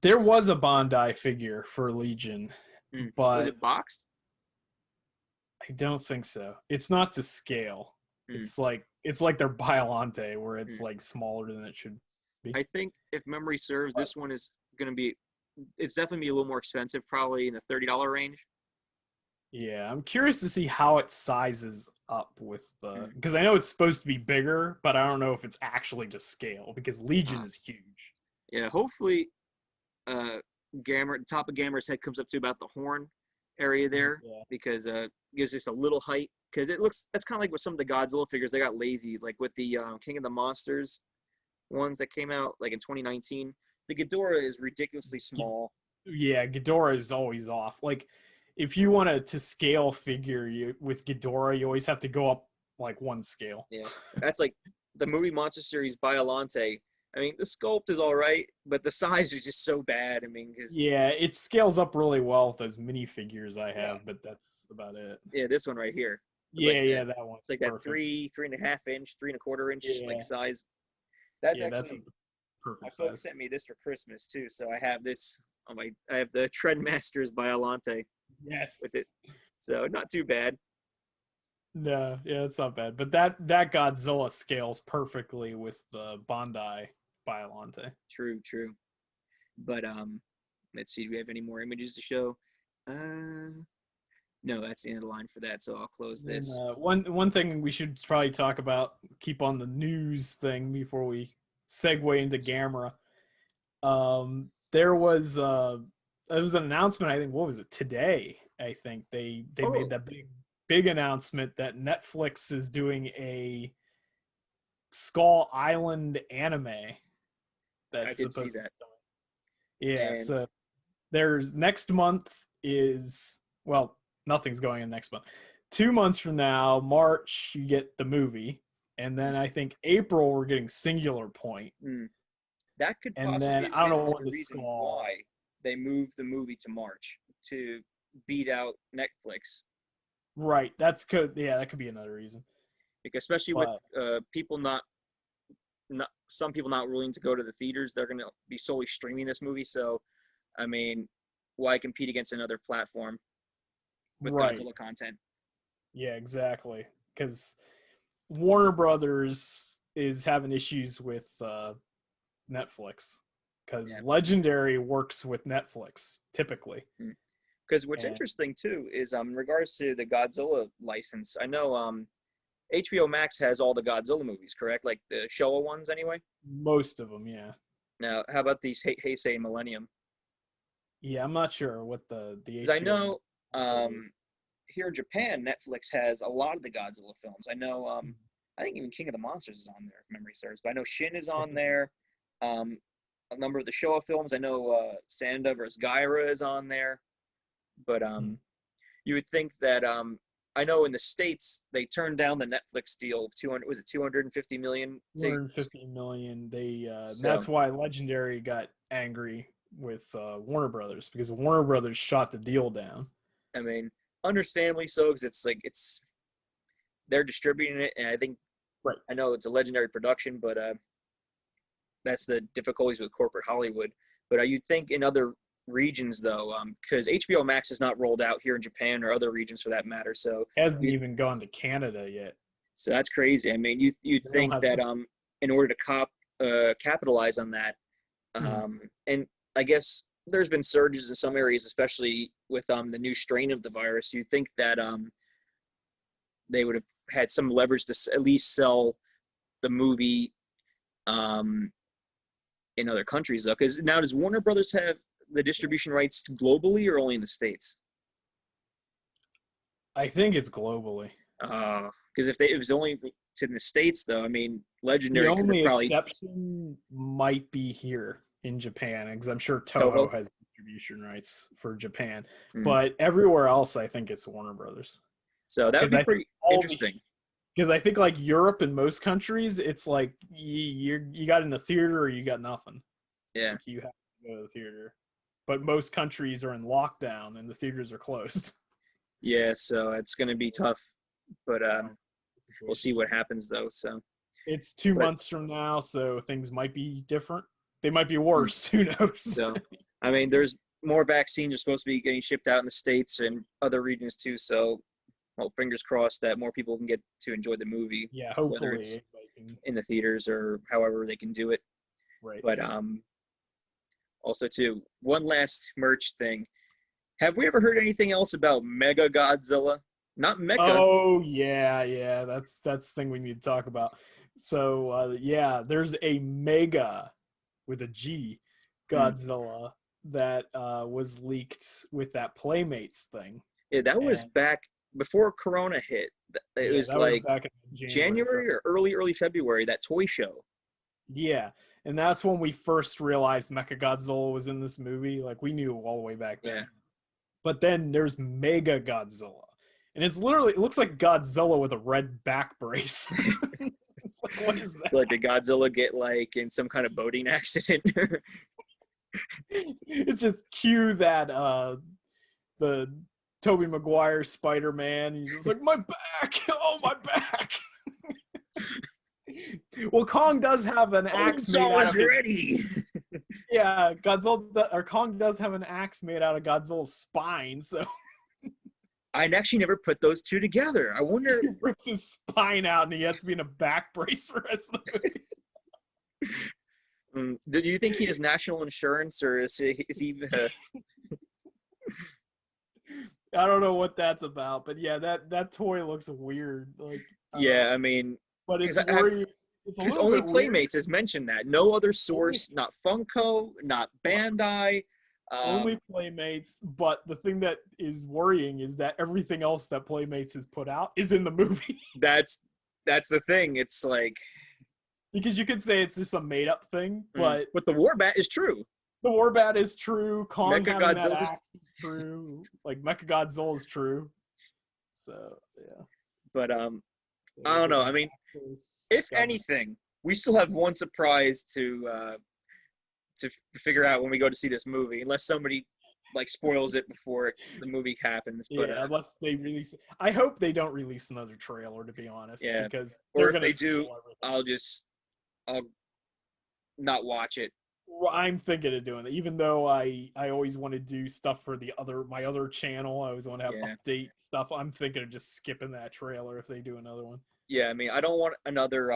There was a Bandai figure for Legion, but was it boxed? I don't think so. It's not to scale. It's like their Biollante, where it's like smaller than it should be. I think if memory serves, this one is going to be. It's definitely be a little more expensive, probably in the $30 range. Yeah, I'm curious to see how it sizes up with the, because I know it's supposed to be bigger, but I don't know if it's actually to scale because Legion is huge. Yeah, hopefully, Gamera, the top of Gamera's head comes up to about the horn area there, because it gives just a little height. Because it looks, that's kind of like with some of the Godzilla figures, they got lazy, like with the King of the Monsters ones that came out like in 2019. The Ghidorah is ridiculously small. Yeah, Ghidorah is always off. Like, if you want to scale figure with Ghidorah, you always have to go up like one scale. Yeah, that's like the movie Monster Series Biollante. I mean, the sculpt is all right, but the size is just so bad. I mean, because yeah, it scales up really well with those minifigures I have, but that's about it. Yeah, this one right here. Yeah, that one's it's like perfect. that 3.5 inch, 3.25 inch like size. That's actually perfect my size. folks sent me this for Christmas too, so I have this on my. I have the Trendmasters Biollante. Yes. With it, so not too bad. No, yeah, it's not bad. But that Godzilla scales perfectly with the Bandai Biollante. True. But let's see. Do we have any more images to show? No, that's the end of the line for that. So I'll close this. One thing we should probably talk about, keep on the news thing before we segue into Gamera. There was an announcement. I think what was it today? I think they made that big announcement that Netflix is doing a Skull Island anime. I did see that. Yeah, so there's next month is, well, nothing's going in next month. 2 months from now, March, you get the movie, and then I think April we're getting Singular Point. That could possibly and then I don't know what the reason why they moved the movie to March to beat out Netflix. Right, that could be another reason. Because especially with people not some people not willing to go to the theaters, they're going to be solely streaming this movie. So, I mean, why compete against another platform with Godzilla content? Yeah, exactly. Because Warner Brothers is having issues with Netflix. Because Legendary works with Netflix typically. Because what's interesting too is in regards to the Godzilla license, I know HBO Max has all the Godzilla movies, correct? Like the Showa ones, anyway. Most of them, yeah. Now, how about these Heisei Millennium? Yeah, I'm not sure what the HBO. I know here in Japan, Netflix has a lot of the Godzilla films. I know, I think even King of the Monsters is on there, if memory serves. But I know Shin is on there. A number of the Showa films. I know Sanda vs. Gaira is on there. But you would think that I know in the States they turned down the Netflix deal of 250 million. 250 million. That's why Legendary got angry with Warner Brothers, because Warner Brothers shot the deal down. I mean, understandably so, because they're distributing it, and I think I know it's a Legendary production, but that's the difficulties with corporate Hollywood. But you'd think in other regions though, because HBO Max is not rolled out here in Japan or other regions for that matter, so it hasn't even gone to Canada yet. So that's crazy. I mean, you'd think that in order to capitalize on that, and I guess there's been surges in some areas, especially with the new strain of the virus. You'd think that they would have had some leverage to at least sell the movie in other countries though. Because now, does Warner Brothers have the distribution rights globally or only in the States? I think it's globally. Because if it was only in the States, though, I mean, Legendary. The only exception might be here in Japan, because I'm sure Toho has distribution rights for Japan, but everywhere else, I think it's Warner Brothers. So that would be pretty interesting. Because I think like Europe and most countries, it's like you got in the theater or you got nothing. Yeah, like you have to go to the theater. But most countries are in lockdown and the theaters are closed. Yeah, so it's going to be tough, but we'll see what happens though. So it's 2 months from now, so things might be different. They might be worse. Who knows? So, I mean, there's more vaccines are supposed to be getting shipped out in the States and other regions too. So, well, fingers crossed that more people can get to enjoy the movie. Yeah, hopefully, whether it's in the theaters or however they can do it. Right. But also too, one last merch thing. Have we ever heard anything else about Mega Godzilla? Not Mecha. Oh yeah, that's the thing we need to talk about. So there's a Mega with a G Godzilla that was leaked with that Playmates thing. Yeah, that was back before Corona hit. It was like back in January or early February, that toy show. Yeah, and that's when we first realized Mechagodzilla was in this movie. Like, we knew all the way back then. Yeah. But then there's Mega Godzilla. And it looks like Godzilla with a red back brace. It's like, what is that? It's like, did Godzilla get like in some kind of boating accident? It's just cue that the Tobey Maguire Spider-Man. He's just like, my back! Oh, my back! Well, Kong does have an axe made out of ready. Yeah, Kong does have an axe made out of Godzilla's spine, so I actually never put those two together. I wonder. He rips his spine out and he has to be in a back brace for the rest of the movie. Do you think he has national insurance, or is he I don't know what that's about, but yeah, that toy looks weird. Like, yeah, I mean, but it's worrying. Because only Playmates has mentioned that. No other source, not Funko, not Bandai. Only Playmates, but the thing that is worrying is that everything else that Playmates has put out is in the movie. That's the thing. It's like, because you could say it's just a made-up thing, but the Warbat is true. The Warbat is true. Kong having that axe is true. Like Mechagodzilla is true. So yeah. But I don't know. I mean, if anything, we still have one surprise to figure out when we go to see this movie, unless somebody like spoils it before the movie happens. But yeah, unless they release it. I hope they don't release another trailer, to be honest. Yeah. Because or if they do, I'll not watch it. Well, I'm thinking of doing it, even though I always want to do stuff for my other channel. I always want to have update stuff. I'm thinking of just skipping that trailer if they do another one. Yeah, I mean, I don't want another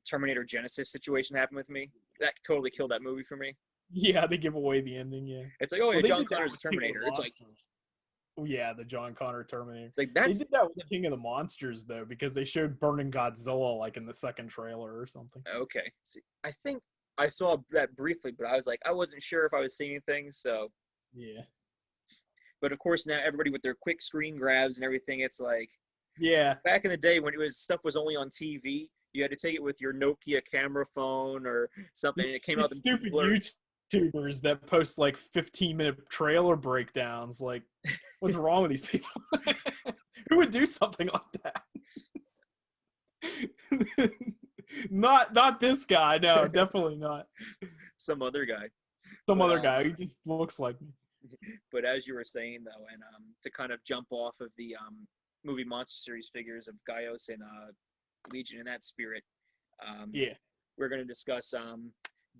Terminator Genesis situation to happen with me. That totally killed that movie for me. Yeah, they give away the ending. Yeah, it's like, oh yeah, John Connor's Terminator. It's like, oh yeah, the John Connor Terminator. It's like they did that with King of the Monsters though, because they showed Burning Godzilla like in the second trailer or something. Okay, see, I think I saw that briefly, but I was like, I wasn't sure if I was seeing things. So yeah. But of course now everybody with their quick screen grabs and everything, it's like, yeah. Back in the day when stuff was only on TV, you had to take it with your Nokia camera phone or something. And it came out the stupid YouTubers that post like 15-minute trailer breakdowns. Like, what's wrong with these people? Who would do something like that? Not this guy. No, definitely not. Some other guy. Other guy who just looks like me. But as you were saying though, and to kind of jump off of the movie Monster Series figures of Gaios and Legion in that spirit, we're going to discuss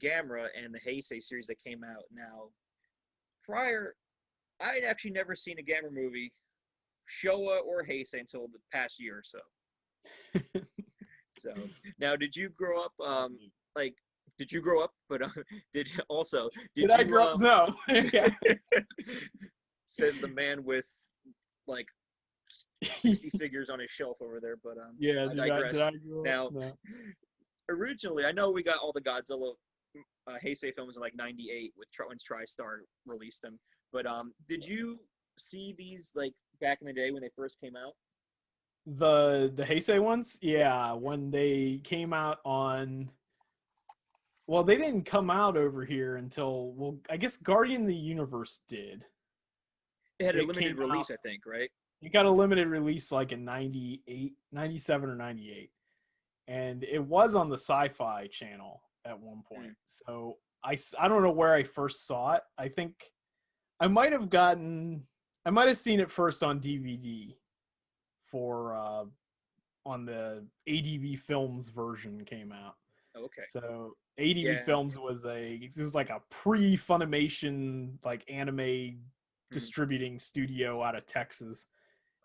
Gamera and the Heisei series that came out. Now, prior, I'd actually never seen a Gamera movie, Showa or Heisei, until the past year or so. So, now, did you grow up, did you grow up, but did I grow up? No. Says the man with, like, 60 figures on his shelf over there, but yeah, I digress. Did I grow up? Now, no. Originally, I know we got all the Godzilla Heisei films in like '98 when TriStar released them, but did you see these like back in the day when they first came out? The Heisei ones? Yeah, when they came out on. Well, they didn't come out over here until, well, I guess Guardian of the Universe did. It had a limited release, I think, right? It got a limited release like in 97 or 98. And it was on the Sci-Fi channel at one point. So I don't know where I first saw it. I think I might have seen it first on DVD for on the ADV Films version came out. Okay. So ADV Films was like a pre-Funimation like anime distributing studio out of Texas.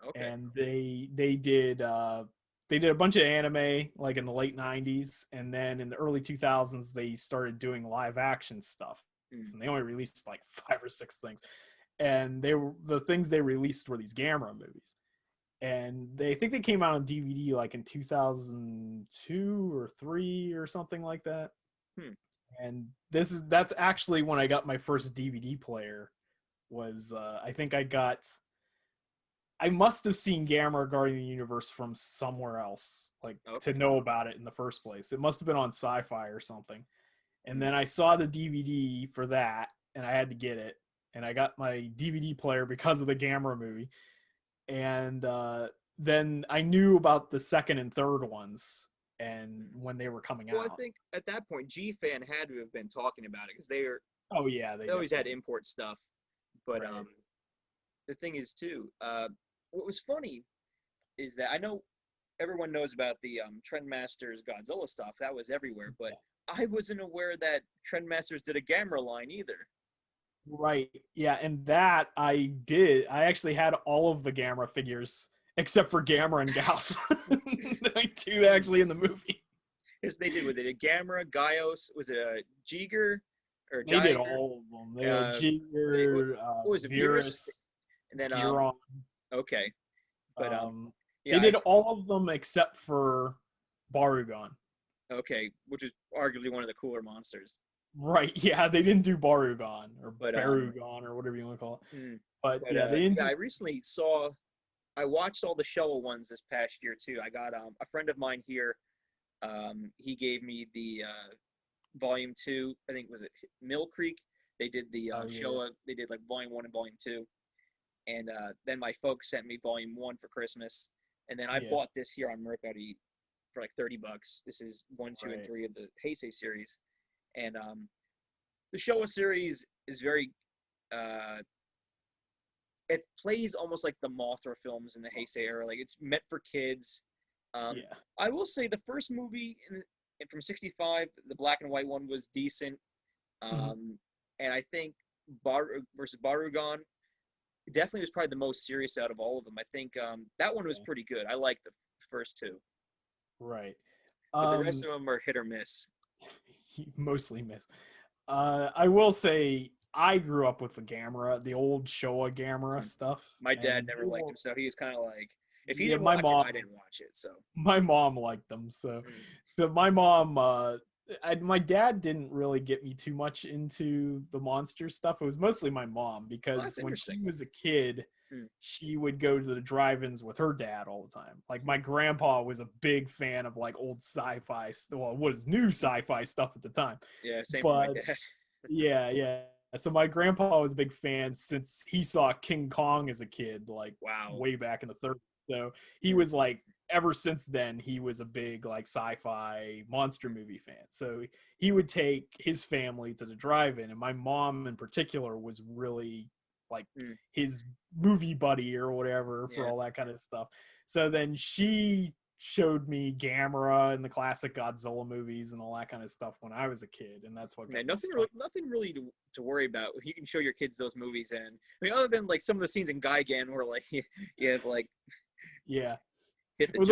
Okay. And they did a bunch of anime like in the late 90s, and then in the early 2000s they started doing live action stuff. And they only released like 5 or 6 things. And the things they released were these Gamera movies. And I think they came out on DVD like in 2002 or 3 or something like that. And that's actually when I got my first DVD player. Was I think I must have seen Gamera Guardian of the Universe from somewhere else, like to know about it in the first place. It must have been on Sci-Fi or something. And then I saw the DVD for that, and I had to get it. and I got my DVD player because of the Gamera movie. And then I knew about the second and third ones, and when they were coming out. I think at that point, G-Fan had to have been talking about it because Oh yeah, they always had import stuff. But right. The thing is too, what was funny is that I know everyone knows about the Trendmasters Godzilla stuff. That was everywhere, but I wasn't aware that Trendmasters did a Gamera line either. Right. Yeah, and that I did. I actually had all of the Gamera figures except for Gamera and Gauss. I two actually in the movie. Yes, they did with it. Gamera, Gaios, was it a Jiger or They did all of them. They had Jiger, what was it, Virus, and then Giron. Okay, but they did all of them except for Barugon. Okay, which is arguably one of the cooler monsters. Right, yeah, they didn't do Barugon or Barugon or whatever you want to call it. But yeah, they didn't. I recently I watched all the Showa ones this past year too. I got a friend of mine here. He gave me the volume 2. I think was it Mill Creek. They did the Showa. They did like volume 1 and volume 2, and then my folks sent me volume 1 for Christmas, and then I bought this here on Mercari for like $30. This is 1, 2, and 3 of the Heisei series. And the Showa series is very it plays almost like the Mothra films in the Heisei era. Like, it's meant for kids. I will say the first movie from 65, the black and white one, was decent. And I think versus Barugon definitely was probably the most serious out of all of them. I think that one was pretty good. I liked the first 2. Right. But the rest of them are hit or miss. Mostly miss. I will say I grew up with the Gamera, the old Showa Gamera stuff. My dad never liked him, so he was kind of like, if he didn't watch it, I didn't watch it. So my mom liked them, so my mom, my dad didn't really get me too much into the monster stuff. It was mostly my mom, because when she was a kid, she would go to the drive-ins with her dad all the time. Like, my grandpa was a big fan of like old sci-fi, well, it was new sci-fi stuff at the time. Yeah, same for my dad. yeah. So my grandpa was a big fan since he saw King Kong as a kid, like way back in the 30s. So he was like, ever since then, he was a big like sci-fi monster movie fan. So he would take his family to the drive-in, and my mom in particular was really like his movie buddy or whatever for all that kind of stuff. So then she showed me Gamera and the classic Godzilla movies and all that kind of stuff when I was a kid, and that's what nothing really to worry about. You can show your kids those movies, and I mean, other than like some of the scenes in Gigan where like you have like the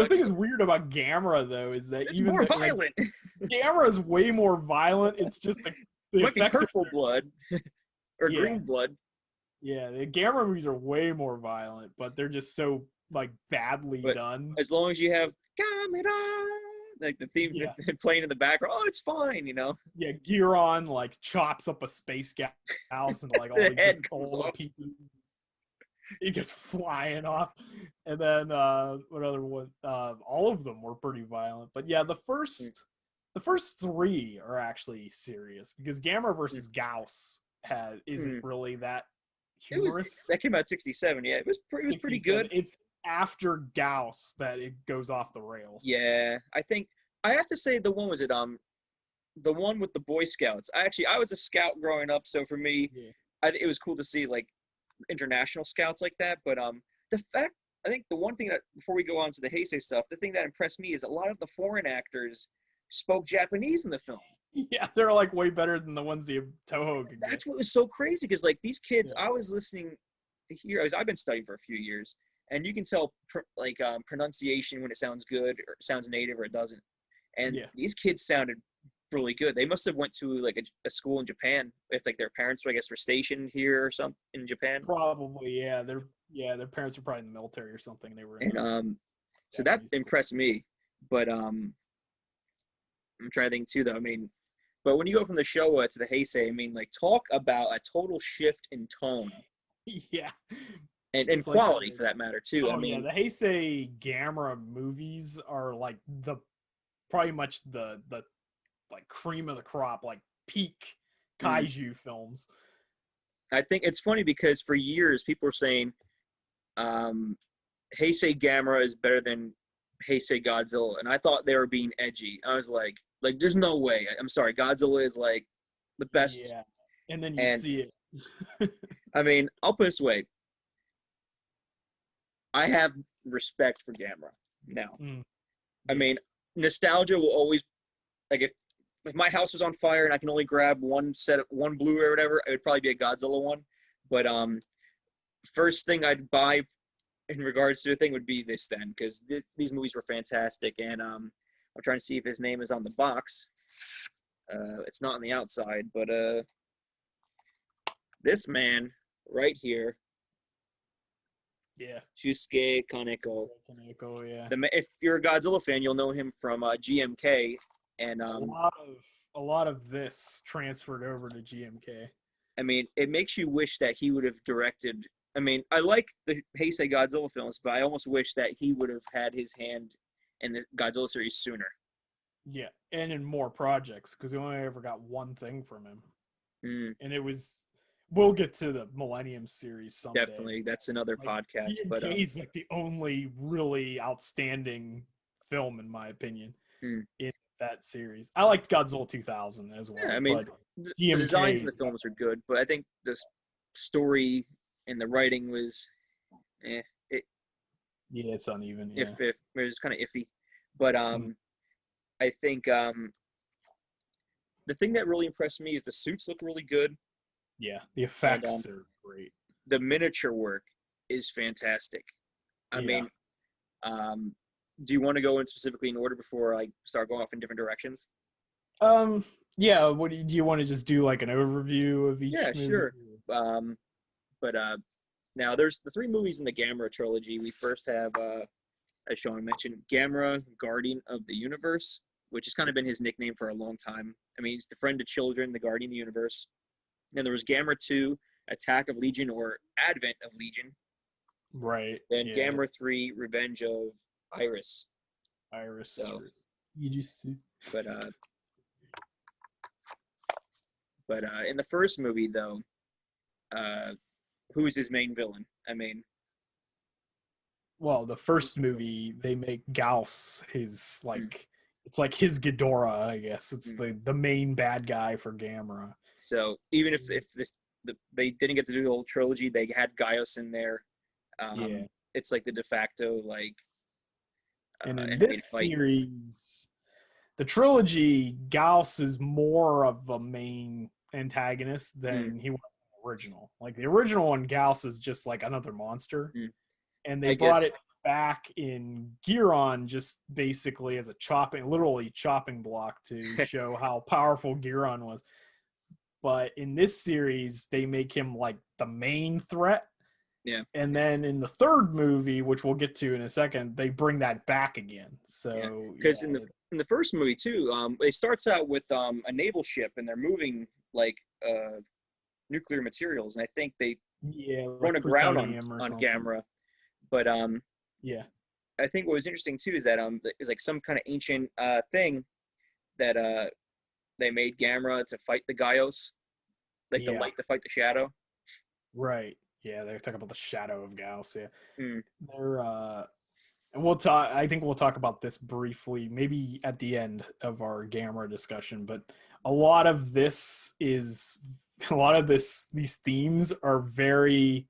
thing is weird about Gamera though is that it's even more violent. Like, Gamera is way more violent. It's just the effects of purple blood or green blood. Yeah, the Gamera movies are way more violent, but they're just so like badly done. As long as you have Gamera, like the theme playing in the background, it's fine, you know. Yeah, Giron like chops up a space house and like all the these head comes off. Pieces. He gets flying off, and then what other one? All of them were pretty violent, but yeah, the first 3 are actually serious, because Gamera versus Gauss isn't really that humorous. That came out 1967. Yeah, it was pretty good. It's after Gauss that it goes off the rails. Yeah, I think I have to say the one with the Boy Scouts. I was a scout growing up, so for me, it was cool to see like international scouts like that. But I think the one thing that, before we go on to the Heisei stuff, the thing that impressed me is a lot of the foreign actors spoke Japanese in the film. Yeah, they're like way better than the ones the Toho could get. That's what was so crazy, because like these kids, I was listening here. I've been studying for a few years, and you can tell pronunciation when it sounds good or sounds native or it doesn't. And these kids sounded really good. They must have went to like a school in Japan, if like their parents, I guess, were stationed here or something in Japan. Probably, yeah. Their parents were probably in the military or something. They were. So that impressed me. But I'm trying to think too, though. I mean, but when you go from the Showa to the Heisei, I mean, like, talk about a total shift in tone. Yeah. And quality, for that matter, too. I mean, the Heisei Gamera movies are like probably much the like cream of the crop, like peak kaiju films. I think it's funny because for years people were saying Heisei Gamera is better than Heisei Godzilla, and I thought they were being edgy. I was like there's no way. I'm sorry, Godzilla is like the best. Yeah, and then you see it. I mean, I'll put it this way. I have respect for Gamera now. Yeah. I mean, nostalgia will always, like, if my house was on fire and I can only grab one Blu-ray or whatever, it would probably be a Godzilla one. But first thing I'd buy in regards to the thing would be this then, because these movies were fantastic. And I'm trying to see if his name is on the box. It's not on the outside, but this man right here. Yeah. Shusuke Kaneko. Kaneko, yeah. If you're a Godzilla fan, you'll know him from GMK. And a lot of this transferred over to GMK. I mean, it makes you wish that he would have directed. I mean, I like the Heisei Godzilla films, but I almost wish that he would have had his hand in the Godzilla series sooner. Yeah, and in more projects, because we only ever got one thing from him. And it was. We'll get to the Millennium series someday. Definitely, that's another podcast. But he's like the only really outstanding film, in my opinion, in that series. I liked Godzilla 2000 as well. Yeah, I mean, the designs in the films are good, but I think the story and the writing was, yeah, it's uneven. Yeah. If it was kind of iffy, but I think the thing that really impressed me is the suits look really good. Yeah, the effects are great. The miniature work is fantastic. I mean, do you want to go in specifically in order before I start going off in different directions? Yeah. What do you want to just do, like an overview of each? Yeah, movie? Sure. But now there's the 3 movies in the Gamera trilogy. We first have, as Sean mentioned, Gamera, Guardian of the Universe, which has kind of been his nickname for a long time. I mean, he's the friend of children, the Guardian of the Universe. Then there was Gamera 2, Attack of Legion or Advent of Legion. Right. Then Gamera 3, Revenge of Iris. So, but in the first movie, though, who is his main villain? I mean, well, the first movie they make Gauss his it's like his Ghidorah, I guess. It's the main bad guy for Gamera. So even if they didn't get to do the whole trilogy, they had Gaius in there. It's like the de facto and in this series, the trilogy, Gauss is more of a main antagonist than he was in the original. Like the original one, Gauss is just like another monster, and they brought it back in Giron just basically as a literally chopping block to show how powerful Giron was. But in this series, they make him like the main threat. Yeah. And then in the third movie, which we'll get to in a second, they bring that back again. So because in the first movie too, it starts out with a naval ship and they're moving like nuclear materials, and I think they run aground on Gamera. But I think what was interesting too is that it was like some kind of ancient thing that they made Gamera to fight the Gaios, like the light to fight the shadow. Right. Yeah, they're talking about the shadow of Gauss. Yeah. They're and we'll talk. I think we'll talk about this briefly, maybe at the end of our Gamera discussion. But these themes are very.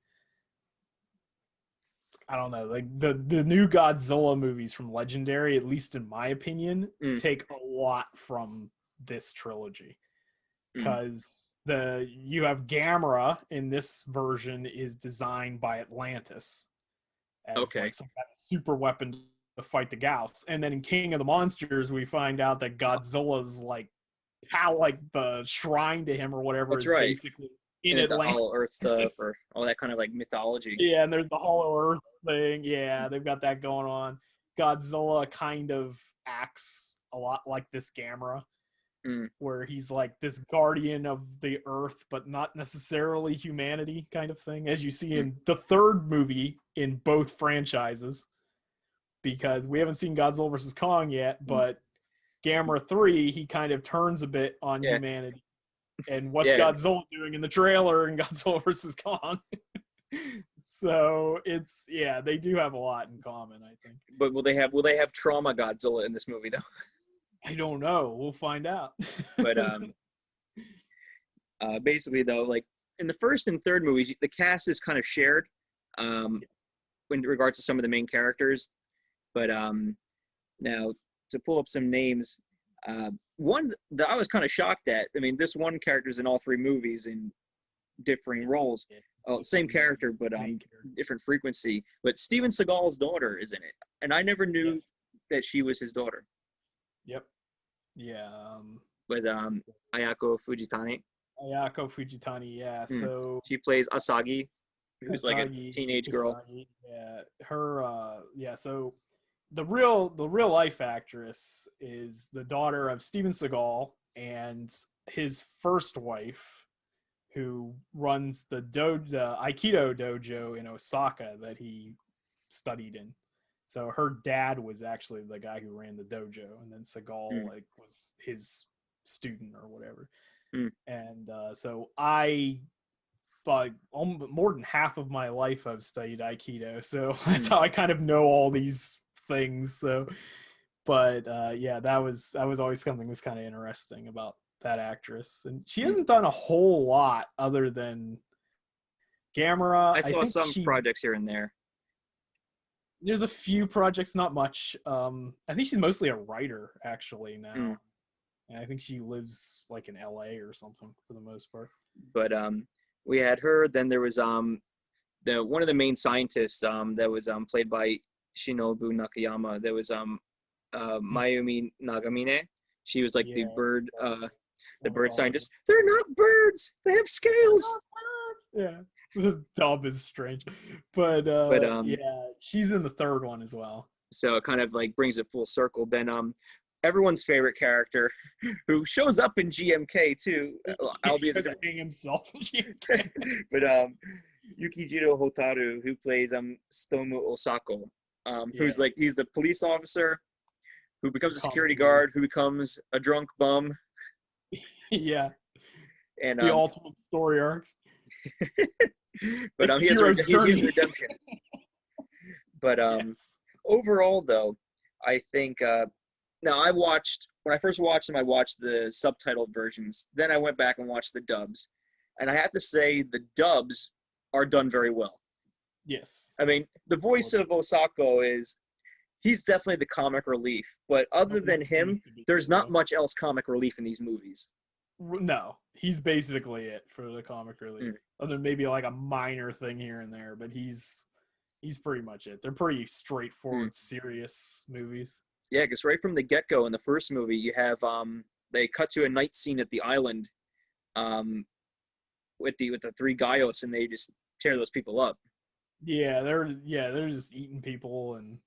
I don't know, like the new Godzilla movies from Legendary, at least in my opinion, take a lot from this trilogy, because you have Gamera in this version is designed by Atlantis as like some kind of super weapon to fight the Gauss, and then in King of the Monsters we find out that Godzilla's like the shrine to him or whatever. That's is right. Basically in Atlantis. The Hollow Earth stuff or all that kind of like mythology. Yeah, and there's the Hollow Earth thing. Yeah, they've got that going on. Godzilla kind of acts a lot like this Gamera, where he's like this guardian of the Earth, but not necessarily humanity kind of thing, as you see in the third movie in both franchises. Because we haven't seen Godzilla vs. Kong yet, but Gamera 3, he kind of turns a bit on humanity. And what's Godzilla doing in the trailer in Godzilla vs. Kong? So it's they do have a lot in common, I think. But will they have trauma Godzilla in this movie though? I don't know. We'll find out. But basically though, like in the first and third movies, the cast is kind of shared in regards to some of the main characters. But now to pull up some names, one that I was kind of shocked at. I mean, this one character's in all three movies in differing roles. Oh, same character, but different frequency. But Steven Seagal's daughter is in it, and I never knew that she was his daughter. Yep. Yeah. Was Ayako Fujitani. Ayako Fujitani, yeah. So she plays Asagi, who's like a teenage girl. Yeah. Her. So the real life actress is the daughter of Steven Seagal and his first wife, who runs the Aikido dojo in Osaka that he studied in. So her dad was actually the guy who ran the dojo, and then Seagal was his student or whatever. And so I, more than half of my life, I've studied Aikido, so that's how I kind of know all these things. So, but that was always something that was kind of interesting about that actress, and she hasn't done a whole lot other than Gamera. I saw some projects here and there. There's a few projects, not much. I think she's mostly a writer actually now, and I think she lives like in LA or something for the most part. But we had her. Then there was one of the main scientists that was played by Shinobu Nakayama. There was Mayumi Nagamine. She was like the bird scientist. They're not birds. They have scales. Yeah, this dub is strange, but she's in the third one as well. So it kind of like brings it full circle. Then everyone's favorite character, who shows up in GMK too, albeit hang himself in GMK. But Yukijiro Hotaru, who plays Stomu Osako, who's like he's the police officer who becomes a security guard, who becomes a drunk bum. Yeah. And the ultimate story arc. But he has redemption. But overall though, I think now when I first watched them, I watched the subtitled versions. Then I went back and watched the dubs. And I have to say the dubs are done very well. Yes. I mean, the voice of Osako he's definitely the comic relief, but other than him, there's not much else comic relief in these movies. No, he's basically it for the comic relief. Other than maybe like a minor thing here and there, but he's pretty much it. They're pretty straightforward, serious movies. Yeah, because right from the get-go in the first movie, you have they cut to a night scene at the island with the three Gaios, and they just tear those people up. Yeah, they're just eating people, and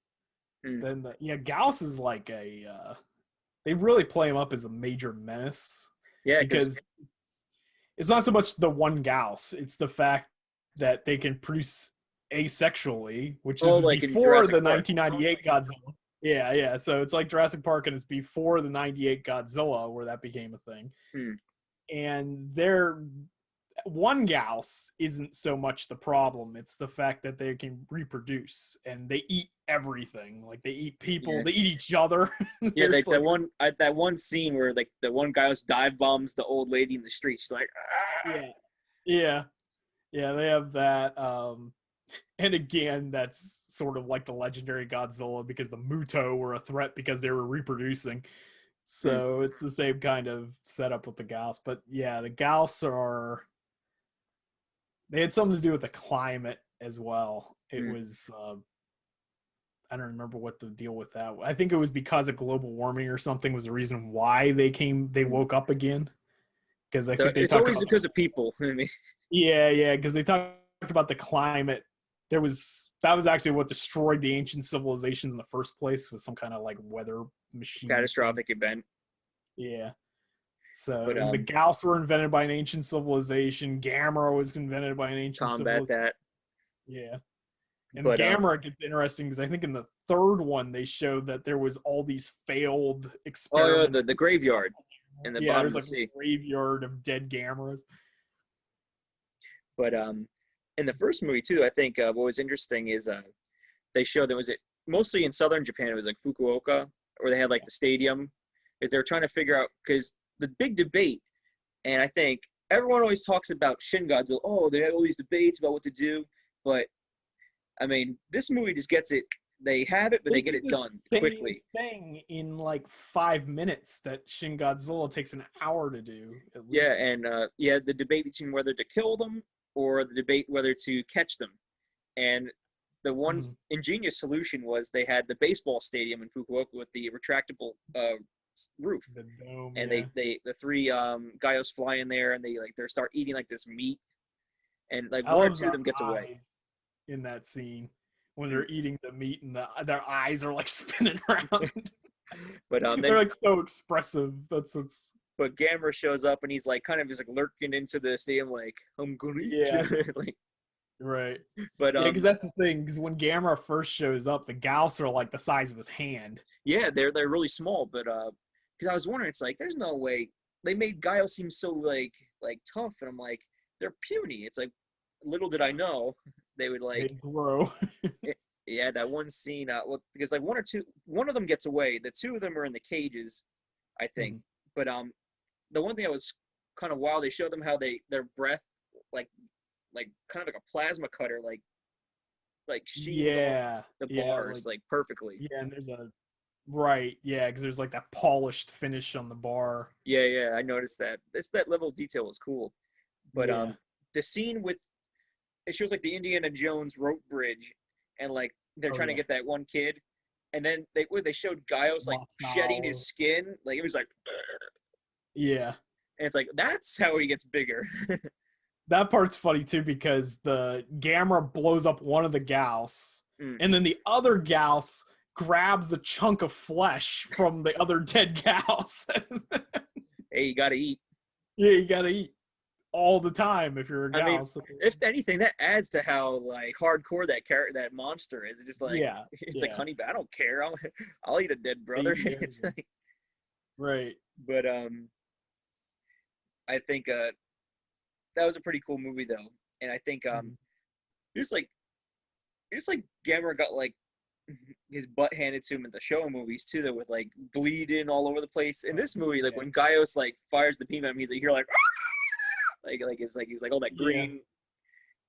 then Gauss is like they really play him up as a major menace. Yeah, because it's not so much the one Gauss, it's the fact that they can produce asexually, which is like before the 1998 Godzilla. Yeah. So it's like Jurassic Park, and it's before the 98 Godzilla where that became a thing. And one Gauss isn't so much the problem. It's the fact that they can reproduce, and they eat everything. Like they eat people, they eat each other. Yeah, like that one scene where like the one Gauss dive bombs the old lady in the street. She's like, ah! Yeah. They have that. And again, that's sort of like the legendary Godzilla, because the Muto were a threat because they were reproducing. So it's the same kind of setup with the Gauss. But yeah, the Gauss they had something to do with the climate as well. It was, I don't remember what the deal with that. I think it was because of global warming or something was the reason why they woke up again. Because I think it's always because of people. I mean. Yeah, because they talked about the climate. That was actually what destroyed the ancient civilizations in the first place, was some kind of like weather machine. Catastrophic event. Yeah. So the Gauss were invented by an ancient civilization. Gamera was invented by an ancient civilization. That. Yeah. And Gamera gets interesting because I think in the third one they showed that there was all these failed experiments. Oh, the graveyard. in the Yeah, bottom there's of the like sea. a graveyard of dead Gameras. But in the first movie too, I think what was interesting is they showed mostly in southern Japan. It was like Fukuoka, where they had like the stadium, is they were trying to figure out because the big debate, and I think everyone always talks about Shin Godzilla. Oh, they had all these debates about what to do, but I mean, this movie just gets it. They have it, but they get it done quickly. Thing in like 5 minutes that Shin Godzilla takes an hour to do at least. Yeah, and the debate between whether to kill them or the debate whether to catch them, and the one ingenious solution was they had the baseball stadium in Fukuoka with the retractable roof, the dome, and yeah. the three Gaios fly in there and they start eating like this meat, and like I one or love two of them gets away in that scene when they're eating the meat and their eyes are like spinning around. But they're like so expressive. That's what's. But Gamera shows up and he's like kind of just like lurking into the stadium, like I'm gonna eat you. Like, right. But yeah, because that's the thing. Because when Gamera first shows up, the Gauss are like the size of his hand. Yeah, they're really small. But because I was wondering, it's like there's no way they made Guile seem so like tough, and I'm like they're puny. It's like little did I know they would like they'd grow. Yeah, that one scene. Well, because like one of them gets away. The two of them are in the cages, I think. But the one thing that was kind of wild, they showed them how their breath like kind of like a plasma cutter, like sheens off the bars like perfectly. Yeah, and there's because there's like that polished finish on the bar. Yeah, I noticed that. That level of detail was cool. But the scene with it shows like the Indiana Jones rope bridge, and like they're trying to get that one kid, and then they showed Gaios like shedding his skin, like it was like. Yeah. And it's like that's how he gets bigger. That part's funny too because the Gamera blows up one of the Gauss, and then the other Gauss grabs the chunk of flesh from the other dead Gauss. Hey, you gotta eat. Yeah, you gotta eat all the time if you're a Gauss. I mean, if anything, that adds to how like hardcore that monster is. It's just like it's like honey, but I don't care. I'll eat a dead brother. It's like, right. But I think that was a pretty cool movie though, and I think just like Gamera got like his butt handed to him in the Showa movies too, though, with like bleeding all over the place. In this movie, like when Gaios like fires the beam at him, he's like, you're like it's like he's like all that green. Yeah.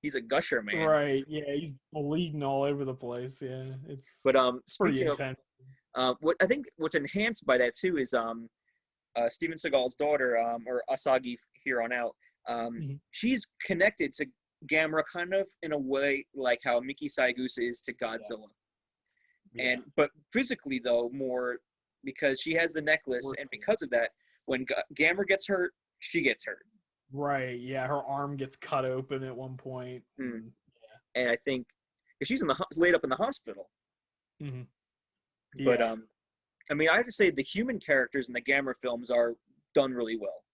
He's a gusher, man. Right. Yeah, he's bleeding all over the place. Yeah, it's. But pretty intense. What I think what's enhanced by that too is Steven Seagal's daughter, or Asagi here on out, she's connected to Gamera kind of in a way like how Miki Saigusa is to Godzilla. Yeah. But physically though more because she has the necklace, and because of that, when Gamera gets hurt, she gets hurt. Right. Yeah, her arm gets cut open at one point. And I think she's laid up in the hospital. But I mean, I have to say the human characters in the Gamera films are done really well.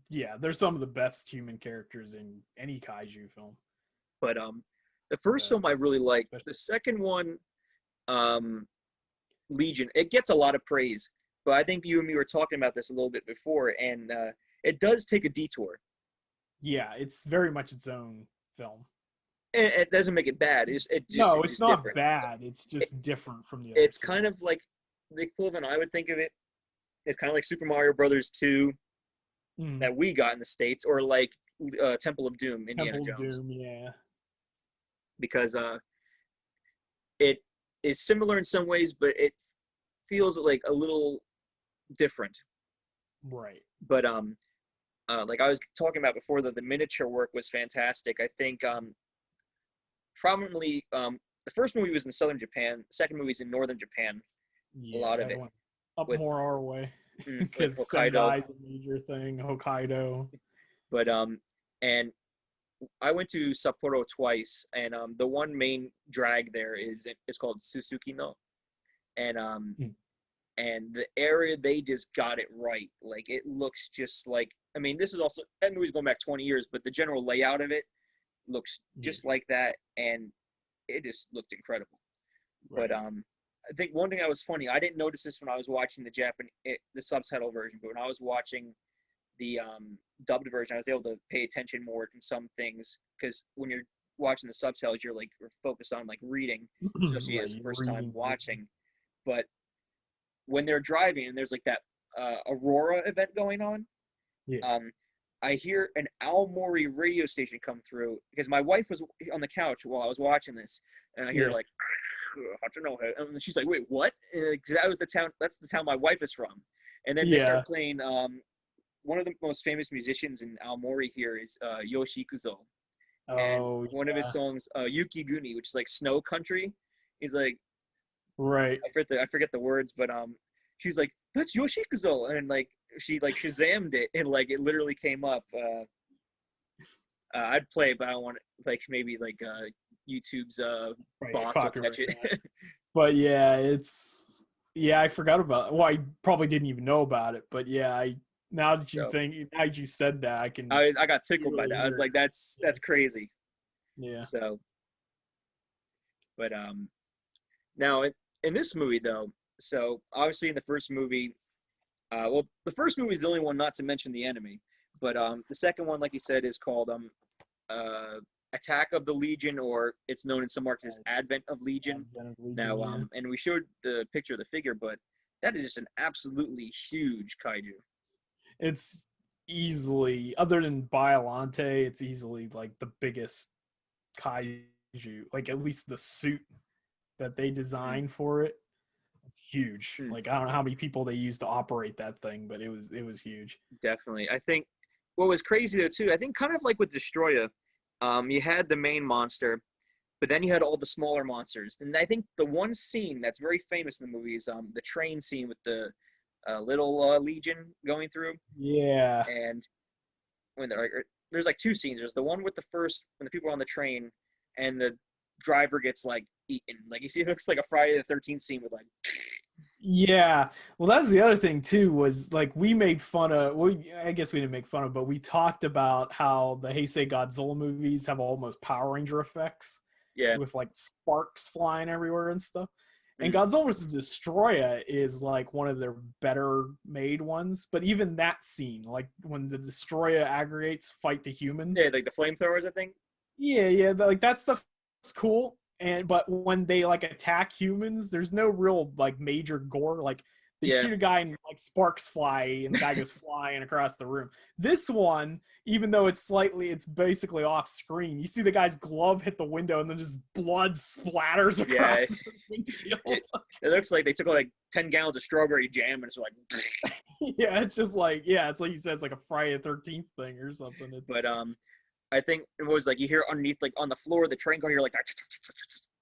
Yeah, they're some of the best human characters in any kaiju film. But the first film I really liked. The second one, Legion, it gets a lot of praise. But I think you and me were talking about this a little bit before, and it does take a detour. Yeah, it's very much its own film. It doesn't make it bad. It's not different. Bad. It's just different from the other. It's kind of like the equivalent I would think of it. It's kind of like Super Mario Brothers 2 that we got in the States, or like Temple of Doom, Indiana Jones. Doom, yeah. Because it is similar in some ways, but it feels like a little different. Right. But like I was talking about before, the miniature work was fantastic. I think probably the first movie was in southern Japan. The second movie is in northern Japan. Yeah, a lot of it up more our way because Hokkaido is a major thing. Hokkaido. But and I went to Sapporo twice, and the one main drag there is called Susukino, and and the area they just got it right. Like it looks just like, I mean, this is also, that movie's going back 20 years, but the general layout of it looks just like that, and it just looked incredible. Right. But I think one thing that was funny, I didn't notice this when I was watching the subtitle version, but when I was watching the dubbed version, I was able to pay attention more in some things, because when you're watching the subtitles, you're focused on reading, especially as first time watching. But when they're driving and there's that Aurora event going on, I hear an Aomori radio station come through, because my wife was on the couch while I was watching this, and I hear and she's like, "Wait, what?" And that was the town. That's the town my wife is from. And then they start playing. One of the most famous musicians in Aomori here is Yoshikuzo. And one of his songs, Yukiguni, which is snow country. He's right. I forget the words, but she was like, "That's Yoshikuzo," and she Shazammed it, and it literally came up. I'd play it, but I don't want maybe YouTube's bots will catch it. But I forgot about it. Well, I probably didn't even know about it, but now that you said that, I got tickled by that. I was like, that's crazy. Yeah. So, but now in this movie though, so obviously in the first movie, the first movie is the only one not to mention the enemy, but the second one, like you said, is called Attack of the Legion, or it's known in some markets as Advent of Legion. Now, and we showed the picture of the figure, but that is just an absolutely huge kaiju. It's easily, other than Biollante, it's easily the biggest kaiju. At least the suit that they designed for it, it's huge. I don't know how many people they used to operate that thing, but it was huge. Definitely. I think what was crazy though too, I think kind of like with Destroya, you had the main monster, but then you had all the smaller monsters. And I think the one scene that's very famous in the movie is the train scene with the little Legion going through. Yeah. And when there's two scenes. There's the one with when the people are on the train and the driver gets eaten. You see, it looks like a Friday the 13th scene with Yeah, well, that's the other thing too, was we made fun of, I guess we didn't make fun of, but we talked about how the Heisei Godzilla movies have almost Power Ranger effects. Yeah. With sparks flying everywhere and stuff. And Godzilla vs. Destroya is one of their better made ones. But even that scene, when the Destroya aggregates fight the humans. Yeah, the flamethrowers, I think. Yeah, that stuff's cool. But when they attack humans, there's no real major gore. They shoot a guy and sparks fly and the guy goes flying across the room. This one, even though it's basically off screen, you see the guy's glove hit the window and then just blood splatters across the windshield. It looks like they took 10 gallons of strawberry jam and it's yeah, it's just it's like you said, it's like a Friday the 13th thing or something. But I think it was you hear underneath on the floor of the train car, you're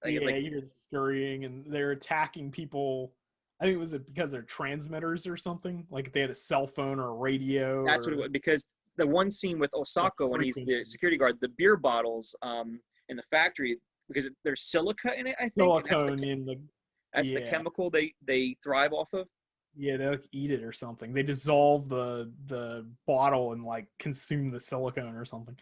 you hear scurrying and they're attacking people. I think it was because they're transmitters or something. They had a cell phone or a radio. That's what it was, because the one scene with Osako when he's the security guard, the beer bottles in the factory, because there's silica in it, I think. Silicone that's the chemical they thrive off of. Yeah, they eat it or something. They dissolve the bottle and consume the silicone or something.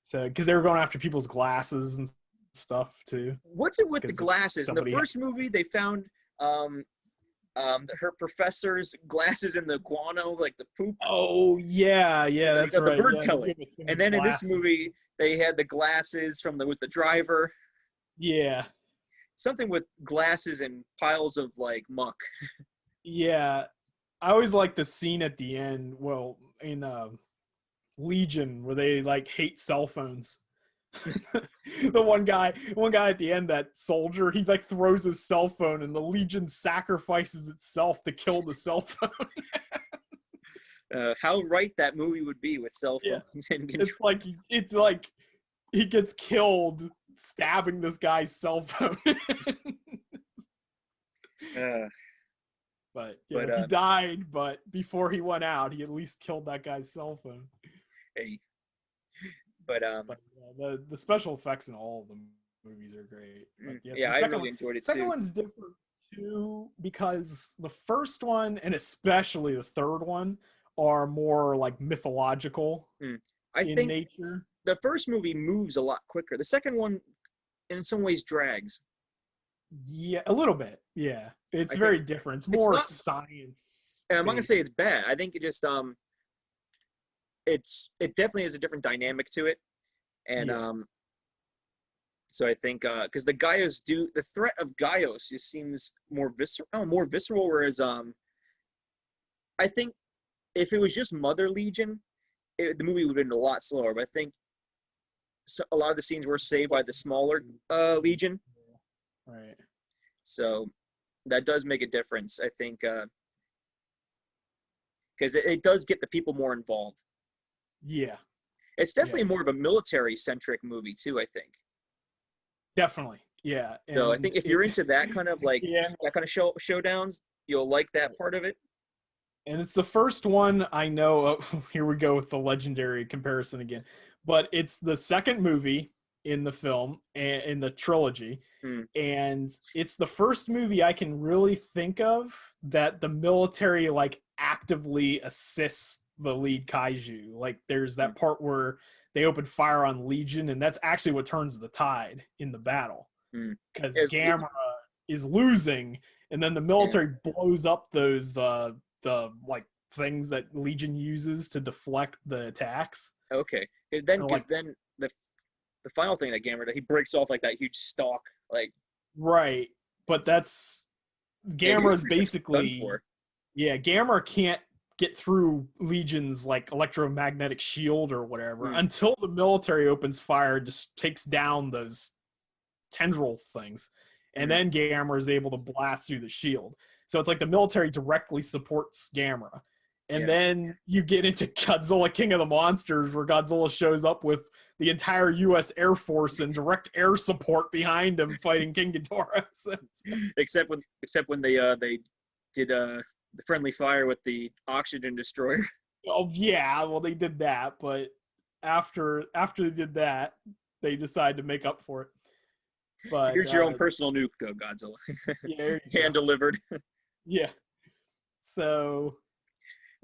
So because they were going after people's glasses and stuff too. What's it with the glasses? In the first movie, they found her professor's glasses in the guano, the poop. Oh yeah, that's right. The bird pellet. And then in this movie, they had the glasses with the driver. Yeah. Something with glasses and piles of muck. Yeah, I always like the scene at the end. Well, in Legion, where they hate cell phones. The one guy at the end, that soldier, he throws his cell phone and the Legion sacrifices itself to kill the cell phone. How right that movie would be with cell phones. It's he gets killed stabbing this guy's cell phone. But he died, but before he went out, he at least killed that guy's cell phone. Hey. But the special effects in all of the movies are great. I really enjoyed it too. The second one's different too, because the first one and especially the third one are more mythological in nature. The first movie moves a lot quicker. The second one, in some ways, drags. Yeah, a little bit. Yeah, it's very different. It's it's more not, science. and I'm not gonna say it's bad. I think it just it definitely has a different dynamic to it, and Yeah. so I think because the threat of Gaios just seems more visceral, whereas I think if it was just Mother Legion, the movie would have been a lot slower. But I think a lot of the scenes were saved by the smaller Legion, Right. so that does make a difference. I think because it does get the people more involved. Yeah. It's definitely more of a military-centric movie too, I think. Definitely. Yeah. So I And think if you're into that kind of yeah. that kind of showdowns, you'll like that part of it. And it's the first one I know of. Here we go with the legendary comparison again. But it's the second movie in the film, in the trilogy. Mm. And it's the first movie I can really think of that the military like actively assists the lead kaiju. Like there's that part where they open fire on Legion, and that's actually what turns the tide in the battle. Because Gamera is losing, and then the military blows up those the like things that Legion uses to deflect the attacks. Okay, because then the final thing that Gamera, he breaks off like that huge stalk, like right. But that's Gamera's basically Gamera can't get through Legion's like electromagnetic shield or whatever until the military opens fire, just takes down those tendril things, and then Gamera is able to blast through the shield. So it's like the military directly supports Gamera. And then you get into Godzilla King of the Monsters, where Godzilla shows up with the entire U.S. Air Force and direct air support behind him fighting King Ghidorah. except when they did the friendly fire with the oxygen destroyer. Oh yeah, well they did that, but after they did that, they decided to make up for it. But here's your own personal nuke, Godzilla. Yeah, hand delivered. Yeah. So.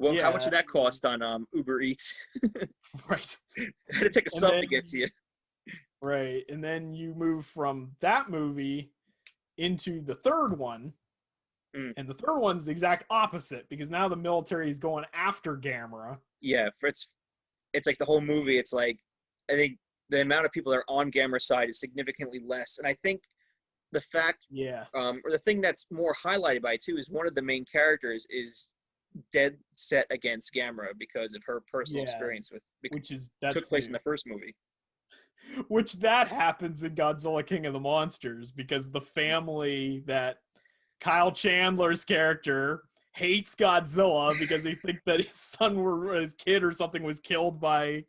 Well, how much did that cost on Uber Eats? Right. I had to take a sub to get to you. Right, and then you move from that movie into the third one, and the third one's the exact opposite, because now the military is going after Gamera. Yeah, it's like the whole movie. It's like I think the amount of people that are on Gamera's side is significantly less, and I think the fact, or the thing that's more highlighted by it too, is one of the main characters is dead set against Gamera because of her personal experience with, took place in the first movie. Which that happens in Godzilla King of the Monsters, because the family that Kyle Chandler's character hates Godzilla because they think that his son or his kid or something was killed by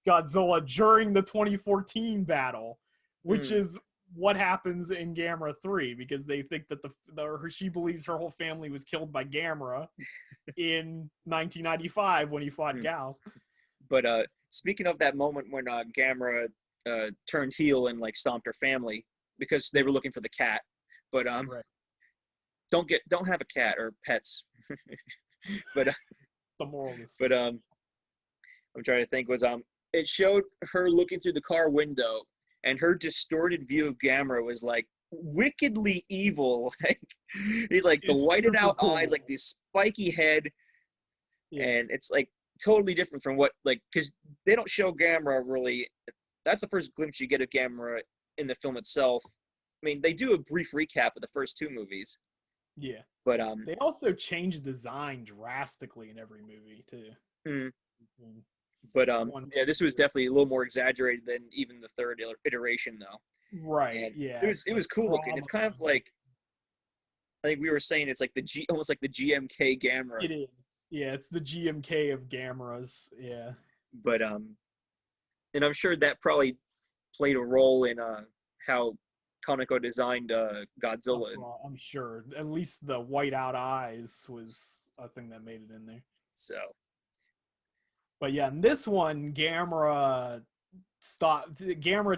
Godzilla during the 2014 battle, which is what happens in Gamera 3, because they think that she believes her whole family was killed by Gamera in 1995 when he fought Gauss. But speaking of that moment when Gamera turned heel and like stomped her family because they were looking for the cat, but don't have a cat or pets. But the moral of this. But I'm trying to think, was it showed her looking through the car window, and her distorted view of Gamera was like wickedly evil. Like he's like the whited out eyes, like this spiky head, and it's like totally different from what, like, because they don't show Gamera really. That's the first glimpse you get of Gamera in the film itself. I mean, they do a brief recap of the first two movies. Yeah, but they also change design drastically in every movie too. But yeah, this was definitely a little more exaggerated than even the third iteration, though. Right. And yeah. It was cool looking. It's kind of like, I think we were saying, it's like almost like the GMK Gamera. It is. Yeah, it's the GMK of Gameras. Yeah. But and I'm sure that probably played a role in how Kaneko designed Godzilla. I'm sure. At least the white out eyes was a thing that made it in there. So. But yeah, in this one, Gamera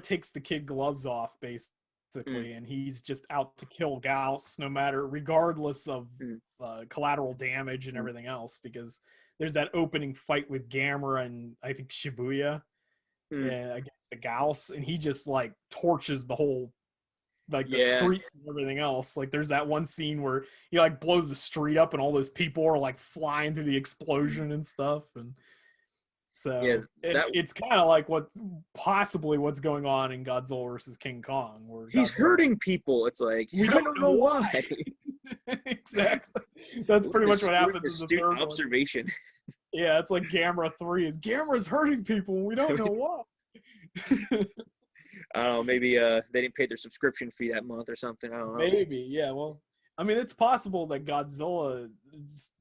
takes the kid gloves off, basically, and he's just out to kill Gauss, regardless of collateral damage and everything else, because there's that opening fight with Gamera and I think Shibuya against the Gauss, and he just like torches the whole like the streets and everything else. Like there's that one scene where he like blows the street up and all those people are like flying through the explosion and stuff. And so it's kind of like possibly what's going on in Godzilla versus King Kong, where he's hurting people. It's like we don't know why. Exactly. That's pretty much what happens in the third observation. One. Yeah, it's like Gamera 3 is Gamera's hurting people and we don't know why. I don't know, maybe they didn't pay their subscription fee that month or something. I don't know. Maybe, yeah. Well, I mean, it's possible that Godzilla,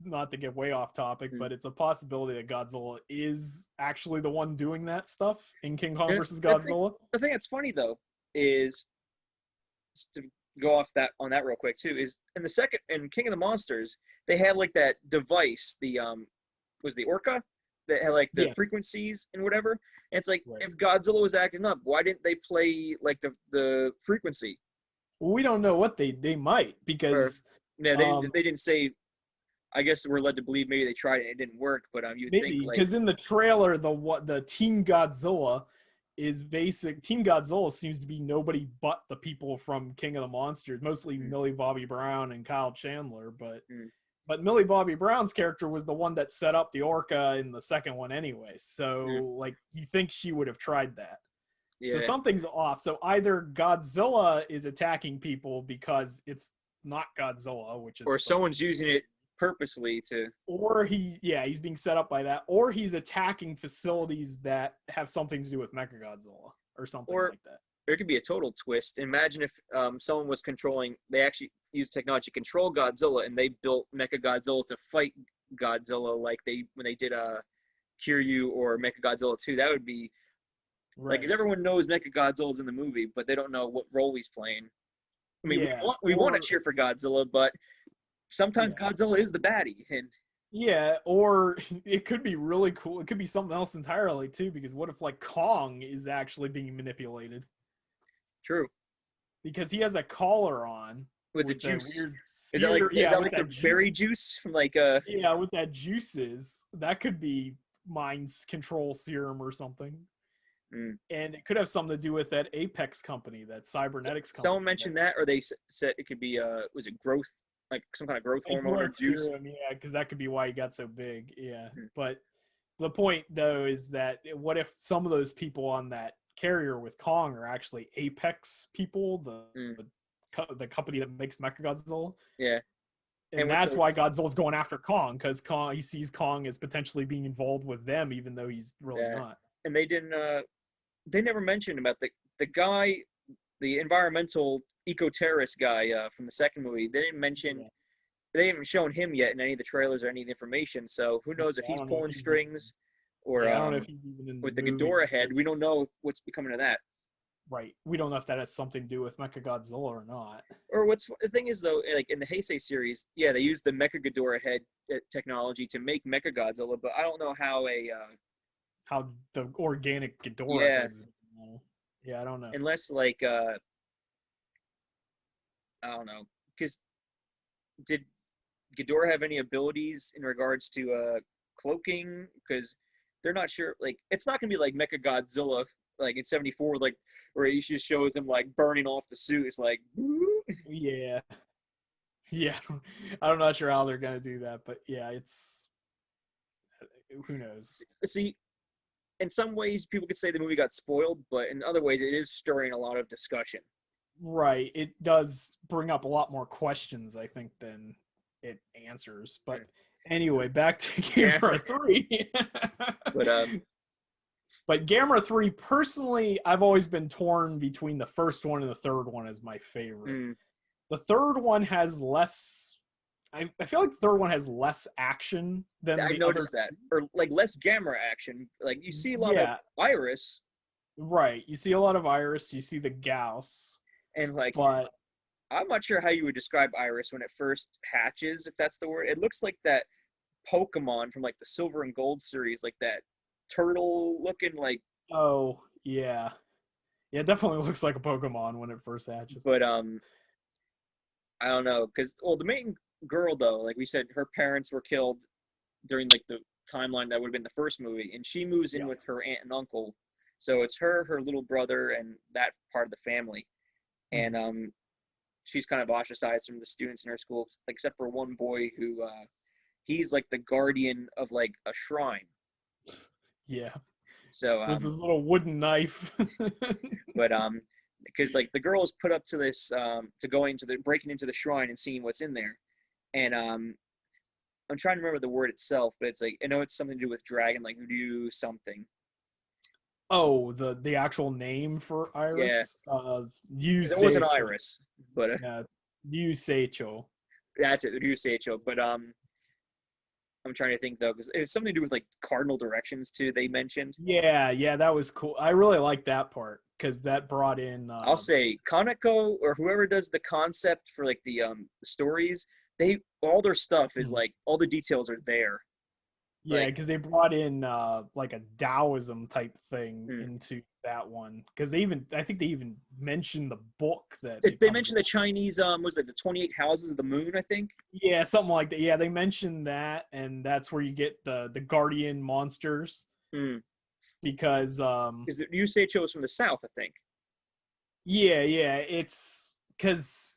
not to get way off topic, but it's a possibility that Godzilla is actually the one doing that stuff in King Kong versus Godzilla. The thing that's funny though is, to go off on that real quick too, is in King of the Monsters they had like that device, was the Orca that had like the frequencies and whatever. And it's like, if Godzilla was acting up, why didn't they play like the frequency? Well, we don't know what they might, because they didn't say. I guess we're led to believe maybe they tried it and it didn't work, but you'd think like, because in the trailer the Team Godzilla is Team Godzilla seems to be nobody but the people from King of the Monsters, mostly Millie Bobby Brown and Kyle Chandler, but Millie Bobby Brown's character was the one that set up the Orca in the second one anyway. So like you think she would have tried that. Yeah. So something's off. So either Godzilla is attacking people because it's not Godzilla, which is, or someone's using it purposely to, or he's being set up by that, or he's attacking facilities that have something to do with Mechagodzilla or something like that. There could be a total twist. Imagine if someone was they actually used technology to control Godzilla, and they built Mechagodzilla to fight Godzilla, like when they did Kiryu or Mechagodzilla 2. That would be like, because everyone knows Mechagodzilla's in the movie, but they don't know what role he's playing. I mean, we want to cheer for Godzilla, but sometimes Godzilla is the baddie. And or it could be really cool. It could be something else entirely too, because what if like Kong is actually being manipulated? True. Because he has a collar on with the juice. Is that like the berry juice from like Yeah, with that juices. That could be mind control serum or something. And it could have something to do with that Apex company, that cybernetics company. Someone mentioned that, or they said it could be was it growth, like some kind of growth hormone or juice? Serum, yeah, because that could be why he got so big. Yeah, but the point though is that what if some of those people on that carrier with Kong are actually Apex people, the company that makes Mechagodzilla? Yeah. And that's why Godzilla's going after Kong, because he sees Kong as potentially being involved with them, even though he's really not. And they never mentioned about the guy, the environmental eco-terrorist guy from the second movie. They didn't mention, they haven't shown him yet in any of the trailers or any of the information. So who knows if he's pulling strings, or I don't know if he's even in with the Ghidorah head. We don't know what's becoming of that. Right. We don't know if that has something to do with Mechagodzilla or not. Or the thing is though, like in the Heisei series, they use the Mecha Ghidorah head technology to make Mechagodzilla, but I don't know how how the organic Ghidorah heads. I don't know. Unless like I don't know, because did Ghidorah have any abilities in regards to cloaking? Because they're not sure. Like, it's not gonna be like Mechagodzilla like in '74, like where he just shows him like burning off the suit. It's like, I'm not sure how they're gonna do that, but it's who knows. See, in some ways, people could say the movie got spoiled, but in other ways, it is stirring a lot of discussion. Right. It does bring up a lot more questions, I think, than it answers. But anyway, back to Gamera 3. But Gamera 3, personally, I've always been torn between the first one and the third one as my favorite. The third one has less... I feel like the third one has less action than I noticed that. Or like less Gamera action. Like you see a lot of Iris. Right. You see a lot of Iris. You see the Gauss. And like, but I'm not sure how you would describe Iris when it first hatches, if that's the word. It looks like that Pokemon from like the Silver and Gold series, like that turtle looking like. Oh, yeah. Yeah, it definitely looks like a Pokemon when it first hatches. But I don't know, because the main girl though, like we said, her parents were killed during like the timeline that would have been the first movie, and she moves in with her aunt and uncle. So it's her little brother, and that part of the family. And she's kind of ostracized from the students in her school, except for one boy who he's like the guardian of like a shrine. Yeah. So with his little wooden knife. but because like the girl is put up to this to going to the breaking into the shrine and seeing what's in there, and I'm trying to remember the word itself, but it's like I know it's something to do with dragon, like do something. Oh, the actual name for Iris? Yeah. Yu It wasn't Seicho. Iris, but Yeah, Yu Seicho. that's it. Ryu Seicho. But I'm trying to think though, because it was something to do with like cardinal directions too. They mentioned. Yeah, that was cool. I really like that part because that brought in. I'll say Kaneko or whoever does the concept for like the stories. All their stuff is like all the details are there. Yeah, because they brought in like a Taoism type thing into that one. Because I think they even mentioned the book that they mentioned the Chinese was it the 28 houses of the moon, I think. Yeah, something like that. Yeah, they mentioned that, and that's where you get the guardian monsters. Because the Yu Seicho is from the south, I think. Yeah, it's because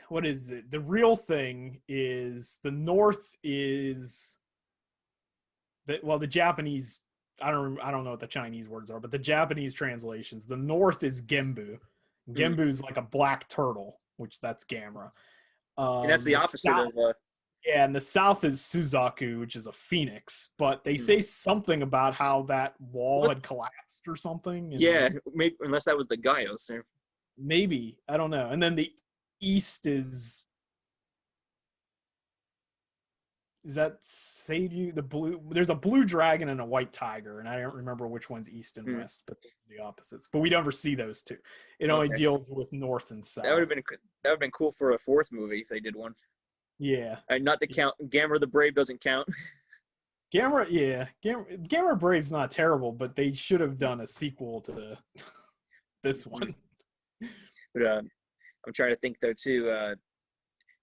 what is it? The real thing is the north is the Japanese. I don't know what the Chinese words are, but the Japanese translations. The north is Genbu. Genbu's like a black turtle, which that's Gamera. And that's the opposite of. Yeah, and the south is Suzaku, which is a phoenix. But they say something about how that wall had collapsed or something. Yeah, maybe unless that was the Gaios. Maybe, I don't know. And then the east is that Seiyu? The blue. There's a blue dragon and a white tiger, and I don't remember which one's east and west, but those are the opposites. But we never see those two. It only deals with north and south. That would have been cool for a fourth movie if they did one. Yeah. Not to count Gamera the Brave doesn't count. Gamera Brave's not terrible, but they should have done a sequel to this one. But I'm trying to think though too.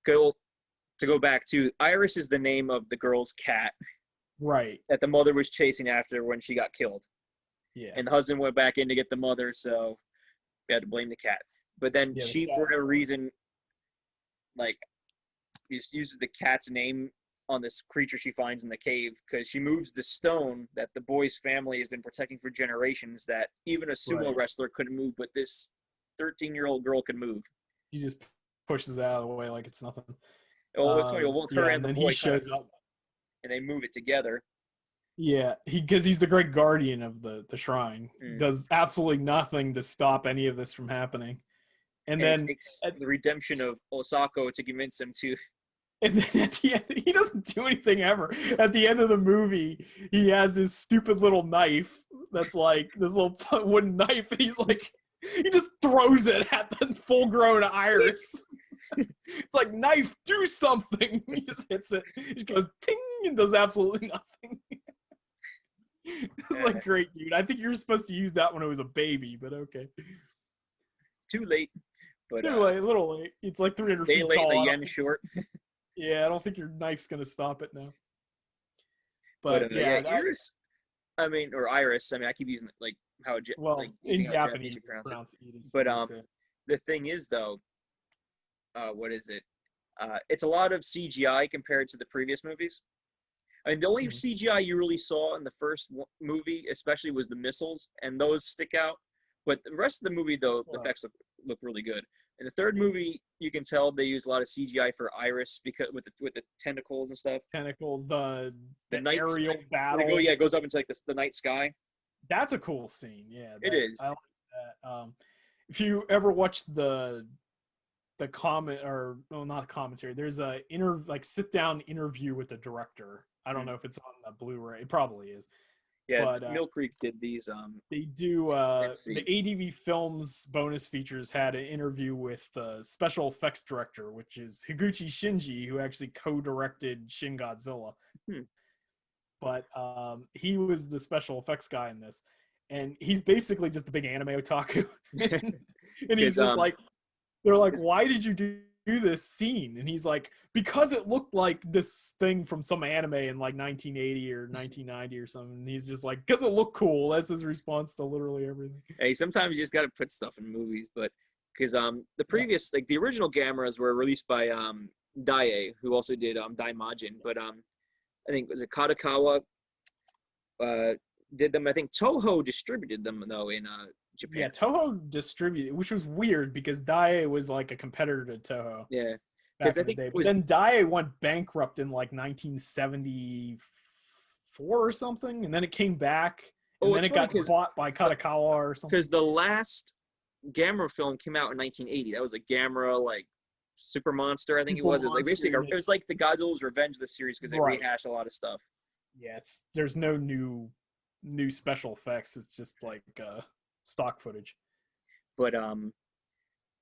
To go back to Iris is the name of the girl's cat, right? That the mother was chasing after when she got killed. Yeah. And the husband went back in to get the mother, so we had to blame the cat. But then she, for whatever reason, like, just uses the cat's name on this creature she finds in the cave because she moves the stone that the boy's family has been protecting for generations that even a sumo wrestler couldn't move, but this 13-year-old girl can move. He just pushes it out of the way like it's nothing. Oh, it's funny. Well, her and the boy he shows up, and they move it together. Yeah, because he's the great guardian of the shrine. Does absolutely nothing to stop any of this from happening. And then it takes the redemption of Osako to convince him to. And then at the end, he doesn't do anything ever. At the end of the movie, he has this stupid little knife that's like this little wooden knife, and he just throws it at the full-grown Iris. It's like, knife, do something. He just hits it. He just goes ting and does absolutely nothing. It's like, great, dude. I think you were supposed to use that when it was a baby, but okay. Too late. But, too late, a little late. It's like 300 feet late, tall. The yen short. Yeah, I don't think your knife's gonna stop it now. But yeah, Iris. Or Iris. I keep using like how in Japanese you pronounce it. But the thing is though, what is it? It's a lot of CGI compared to the previous movies. The only CGI you really saw in the first movie, especially, was the missiles, and those stick out. But the rest of the movie, though, the effects look really good. In the third movie, you can tell they use a lot of CGI for Iris because with the tentacles and stuff. Tentacles, the aerial battle. It goes up into like the night sky. That's a cool scene. Yeah, it is. I like that. If you ever watch the comment or not commentary, there's a sit down interview with the director. I don't know if it's on the Blu-ray. It probably is. Yeah, but, Mill Creek did these. They do. The ADV Films bonus features had an interview with the special effects director, which is Higuchi Shinji, who actually co-directed Shin Godzilla. But he was the special effects guy in this, and he's basically just a big anime otaku. And he's just like, they're like, why did you do this scene? And he's like, because it looked like this thing from some anime in like 1980 or 1990 or something. And he's just like, because it looked cool. That's his response to literally everything. Hey, sometimes you just got to put stuff in movies, but because the previous like the original Gameras were released by Dai, who also did Daimajin, but I think was it Kadokawa did them. I think Toho distributed them though in Japan. Yeah, Toho distributed, which was weird because Dai was like a competitor to Toho. Yeah, because I think then Dai went bankrupt in like 1974 or something, and then it came back, and then it got bought by Kadokawa or something. Because the last Gamera film came out in 1980. That was a Gamera like super monster. I think it was. It was like basically it was like the Godzilla's Revenge of the series because they rehashed a lot of stuff. Yeah, there's no new special effects. It's just like stock footage. But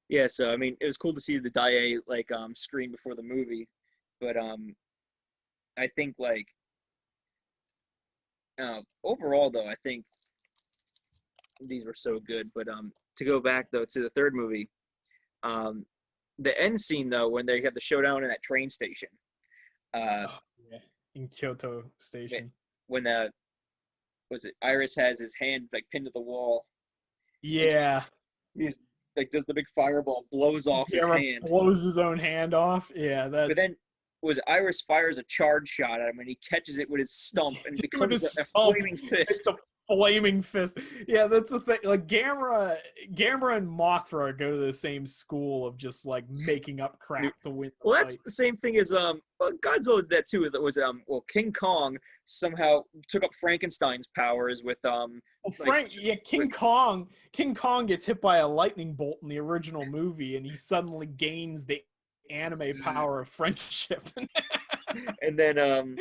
yeah, so I mean, it was cool to see the Dai like screen before the movie, but I think like overall though, I think these were so good. But to go back though to the third movie, the end scene though when they have the showdown in that train station, in Kyoto Station, when Iris has his hand like pinned to the wall. Yeah. He's like does the big fireball, blows off his hand. Blows his own hand off. Yeah. But then Iris fires a charge shot at him and he catches it with his stump and it becomes a flaming fist. It's a flaming fist. Yeah, that's the thing. Like Gamera and Mothra go to the same school of just like making up crap to win. Well, that's the same thing as Godzilla did that too. It was King Kong somehow took up Frankenstein's powers with King Kong gets hit by a lightning bolt in the original movie and he suddenly gains the anime power of friendship. And then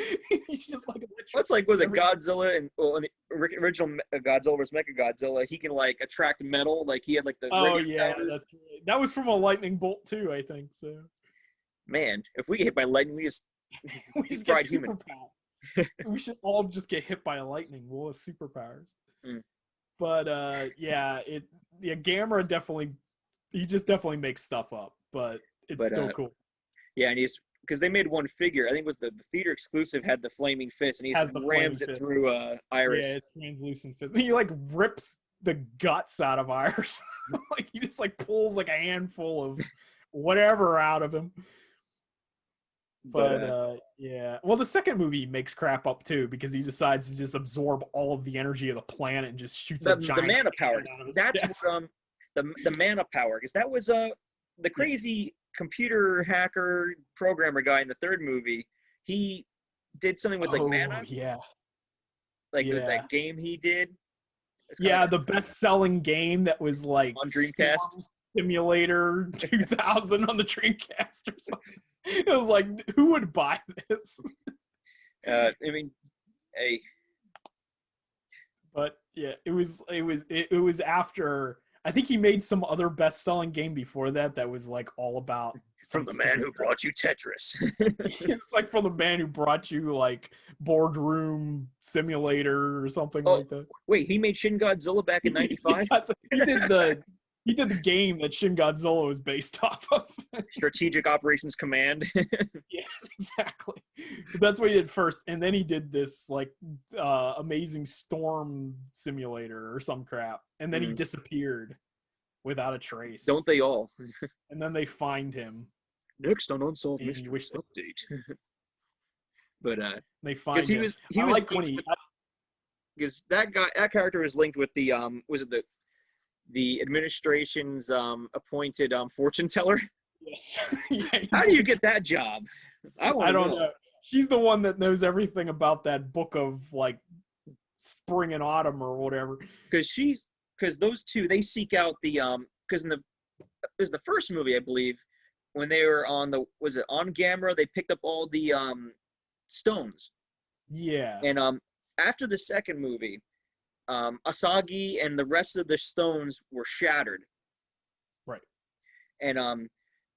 he's just like what's like was it Godzilla and in the original Godzilla vs Mechagodzilla, he can like attract metal, like he had like the that was from a lightning bolt too, I think. So man, if we get hit by lightning, we just get human. We should all just get hit by lightning. We'll have superpowers. But Gamera definitely makes stuff up, but it's still cool. Yeah, and he's because they made one figure. I think it was the theater exclusive had the flaming fist, and he rams it through Iris. Yeah, it's translucent fist. He like rips the guts out of Iris. Like he just like pulls like a handful of whatever out of him. But yeah. Well, the second movie makes crap up too because he decides to just absorb all of the energy of the planet and just shoots a giant the mana power. That's chest. The mana power because that was the crazy computer hacker programmer guy in the third movie. He did something with like mana. Yeah. Like it was that game he did. Yeah, the best-selling game that was like on Dreamcast. Simulator 2000 on the Dreamcast or something. It was like, who would buy this? I mean, hey. But yeah, it was after. I think he made some other best-selling game before that was like all about from the man who brought you Tetris. It's like from the man who brought you like Boardroom Simulator or something like that. Wait, he made Shin Godzilla back in '95. He did the game that Shin Godzilla was based off of. Strategic Operations Command. Yeah, exactly. But that's what he did first, and then he did this like Amazing Storm Simulator or some crap, and then he disappeared without a trace. Don't they all? And then they find him. Next on Unsolved Mysteries update. But they find him. Because that character was linked with the the administration's appointed fortune teller. Yes. Yeah, how do you get that job? I don't know. She's the one that knows everything about that book of like spring and autumn or whatever. Because those two, they seek out the because it was the first movie, I believe, when they were on Gamera, they picked up all the stones. Yeah. And after the second movie, Asagi and the rest of the stones were shattered. Right. And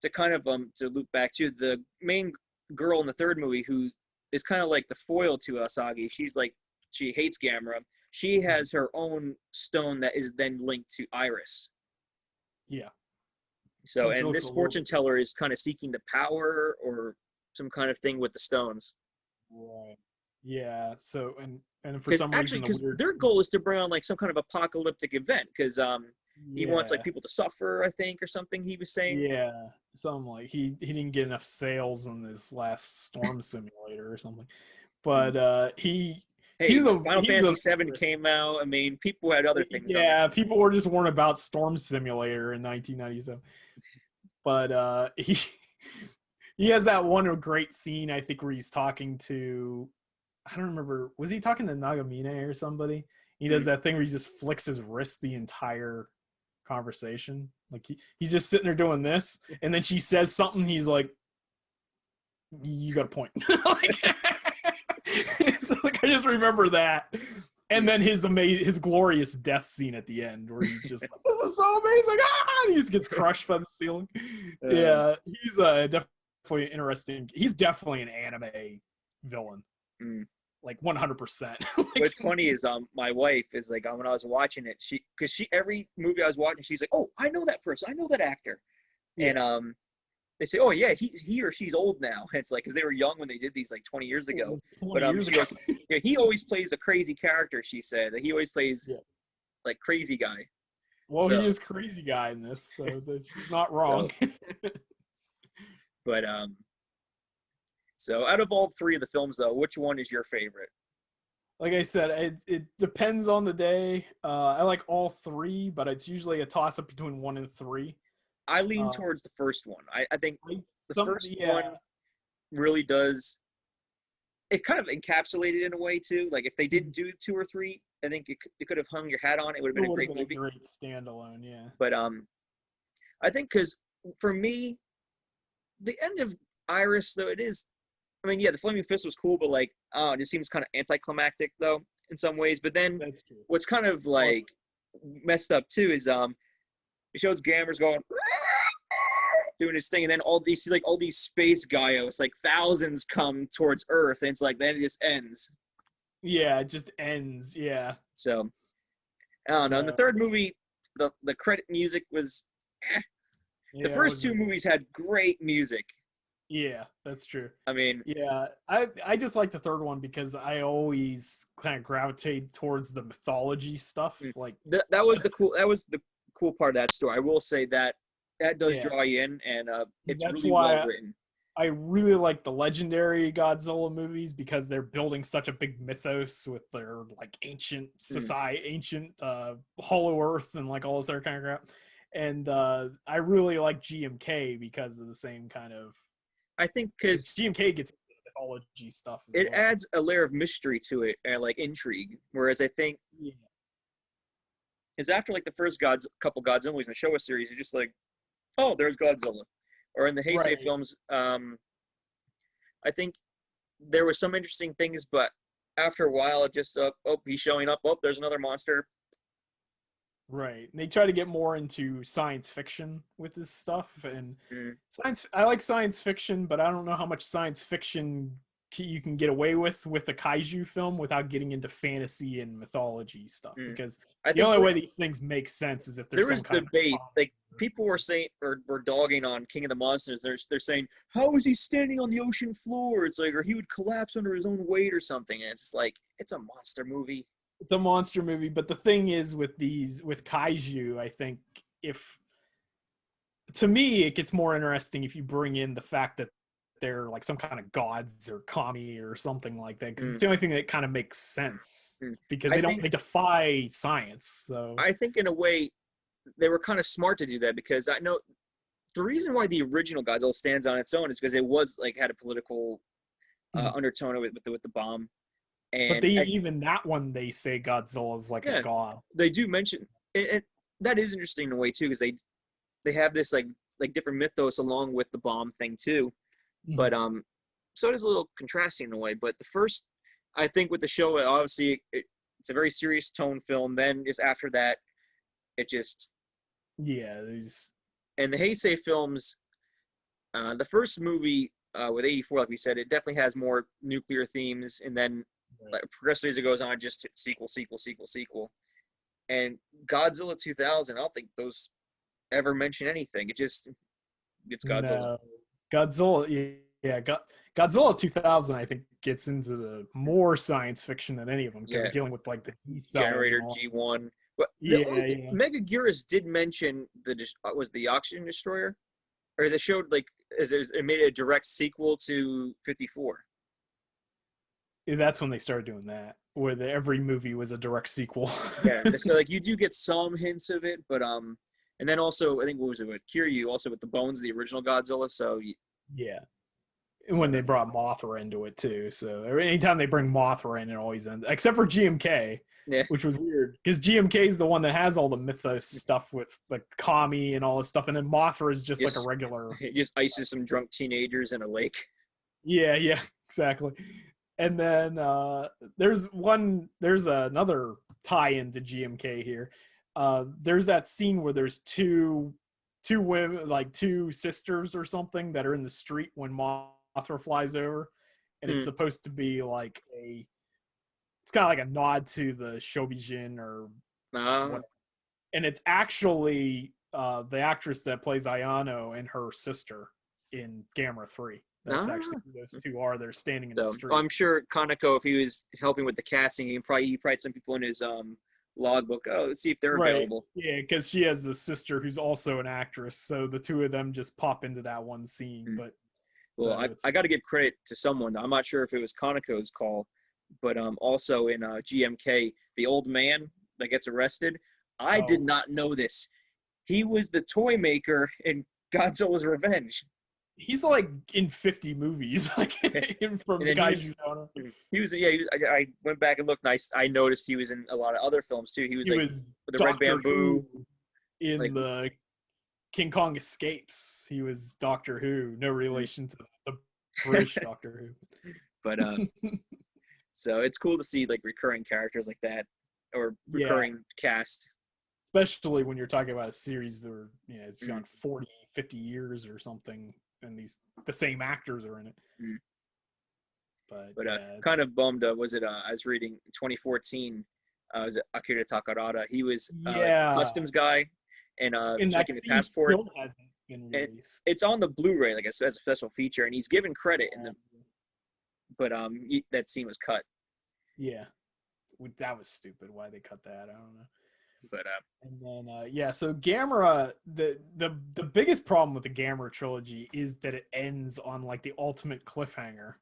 to kind of to loop back to the main girl in the third movie, who is kind of like the foil to Asagi. She hates Gamera. She has her own stone that is then linked to Iris. Yeah. So, and this fortune teller is kind of seeking the power or some kind of thing with the stones. Right. Yeah. So, and for some reason, their goal is to bring on like some kind of apocalyptic event. Because he wants like people to suffer, I think, or something he was saying. Yeah, something like he didn't get enough sales on this last Storm Simulator or something. But Hey, he's Final Fantasy a VII came out. I mean, people had other things. Yeah, people were just weren't about Storm Simulator in 1997. But he has that one great scene, I think, where he's talking to, I don't remember, was he talking to Nagamine or somebody? He does that thing where he just flicks his wrist the entire conversation. Like he's just sitting there doing this, and then she says something, he's like, you got a point. So like I just remember that. And then his glorious death scene at the end, where he's just like, "This is so amazing!" And he just gets crushed by the ceiling. Yeah, he's definitely interesting. He's definitely an anime villain, like 100%. What's funny is my wife is like, when I was watching it, because every movie I was watching, she's like, "Oh, I know that person, I know that actor," and they say, "Oh yeah, he or she's old now." And it's like, because they were young when they did these like 20 years ago. But she goes, yeah, he always plays a crazy character. She said that he always plays like crazy guy. Well, he is crazy guy in this, so she's not wrong. But so out of all three of the films, though, which one is your favorite? Like I said, it depends on the day. I like all three, but it's usually a toss up between 1 and 3. I lean towards the first one. I think the first one really does. It's kind of encapsulated in a way too. Like if they didn't do 2 or 3, I think it could have hung your hat on. It would have been a great movie. A great standalone, yeah. But I think because for me, the end of Iris, though, it is. I mean, yeah, the Flaming Fist was cool, but like, it just seems kind of anticlimactic though in some ways. But then what's kind of like messed up too is it shows Gamera's going doing his thing, and then all these space Gaios, like thousands come towards Earth, and it's like then it just ends. Yeah, it just ends. Yeah. So I don't know. In the third movie, the credit music was. The first 2 movies had great music. Yeah, that's true. I mean, yeah, I just like the third one because I always kind of gravitate towards the mythology stuff. Like that was the cool part of that story. I will say that does draw you in, and it's really well written. I really like the legendary Godzilla movies because they're building such a big mythos with their like ancient society, ancient Hollow Earth, and like all this other kind of crap. And I really like GMK because of the same kind of. I think because GMK gets into the mythology stuff. It adds a layer of mystery to it and like intrigue. Whereas I think is after like the first couple Godzilla movies in the Showa series, you're just like, oh, there's Godzilla. Or in the Heisei films, I think there was some interesting things, but after a while, it just he's showing up. Oh, there's another monster. Right. They try to get more into science fiction with this stuff, and I like science fiction, but I don't know how much science fiction you can get away with a kaiju film without getting into fantasy and mythology stuff. Because the only way these things make sense is if there's some kind debate. Like people were saying, or were dogging on King of the Monsters. They're saying, how is he standing on the ocean floor? It's like, or he would collapse under his own weight or something. And it's like, it's a monster movie. It's a monster movie, but the thing is with kaiju, I think to me it gets more interesting if you bring in the fact that they're like some kind of gods or kami or something like that, because it's the only thing that kind of makes sense because they defy science. So I think in a way they were kind of smart to do that, because I know the reason why the original Godzilla stands on its own is because it was like had a political undertone with the bomb. And but even that one, they say Godzilla is like a god. They do mention it. That is interesting in a way too, because they have this like different mythos along with the bomb thing too. But so it is a little contrasting in a way. But the first, I think with the show, obviously it's a very serious tone film. Then just after that, it just And the Heisei films, the first movie with 84, like we said, it definitely has more nuclear themes, and then. Like, progressively as it goes on, just sequel. And Godzilla 2000, I don't think those ever mention anything. It's Godzilla. No. Godzilla 2000, I think, gets into the more science fiction than any of them, because they're dealing with like the Generator G1. But Yeah, Megaguirus did mention was the Oxygen Destroyer, or they showed like it made a direct sequel to 54. That's when they started doing that, where every movie was a direct sequel. Yeah, so like you do get some hints of it, but and then also I think what was it with Kiryu, also with the bones of the original Godzilla. So yeah, and when they brought Mothra into it too. So anytime they bring Mothra in, it always ends, except for GMK, yeah, which was weird because GMK is the one that has all the mythos stuff with like Kami and all this stuff, and then Mothra is just like a regular. It just ices some drunk teenagers in a lake. Yeah, exactly. And then there's another tie-in to GMK here. There's that scene where there's two women, like two sisters or something, that are in the street when Mothra flies over, and it's supposed to be like it's kind of like a nod to the Shobijin or whatever. And it's actually the actress that plays Ayano and her sister in Gamera 3. That's actually who those two are. They're standing in the street. I'm sure Kaneko, if he was helping with the casting, he probably had some people in his logbook. Oh, let's see if they're available. Yeah, because she has a sister who's also an actress, so the two of them just pop into that one scene. But I got to give credit to someone. I'm not sure if it was Kaneko's call, but also in GMK, the old man that gets arrested. I did not know this. He was the toy maker in Godzilla's Revenge. He's like in 50 movies, like from the guys he was. I went back and looked. I noticed he was in a lot of other films too. He was with the Dr. Red Bamboo in the King Kong Escapes. He was Doctor Who, no relation to the British Doctor Who. But so it's cool to see like recurring characters like that, or recurring cast. Especially when you're talking about a series that it's gone 40, 50 years or something. And the same actors are in it. But kind of bummed. Was it? I was reading 2014. Was it Akira Takarada? He was customs guy, and checking the passport. Still hasn't been released. It's on the Blu-ray, like as a special feature, and he's given credit in the. But that scene was cut. Yeah, that was stupid. Why they cut that? I don't know. But and then so Gamera, the biggest problem with the Gamera trilogy is that it ends on like the ultimate cliffhanger,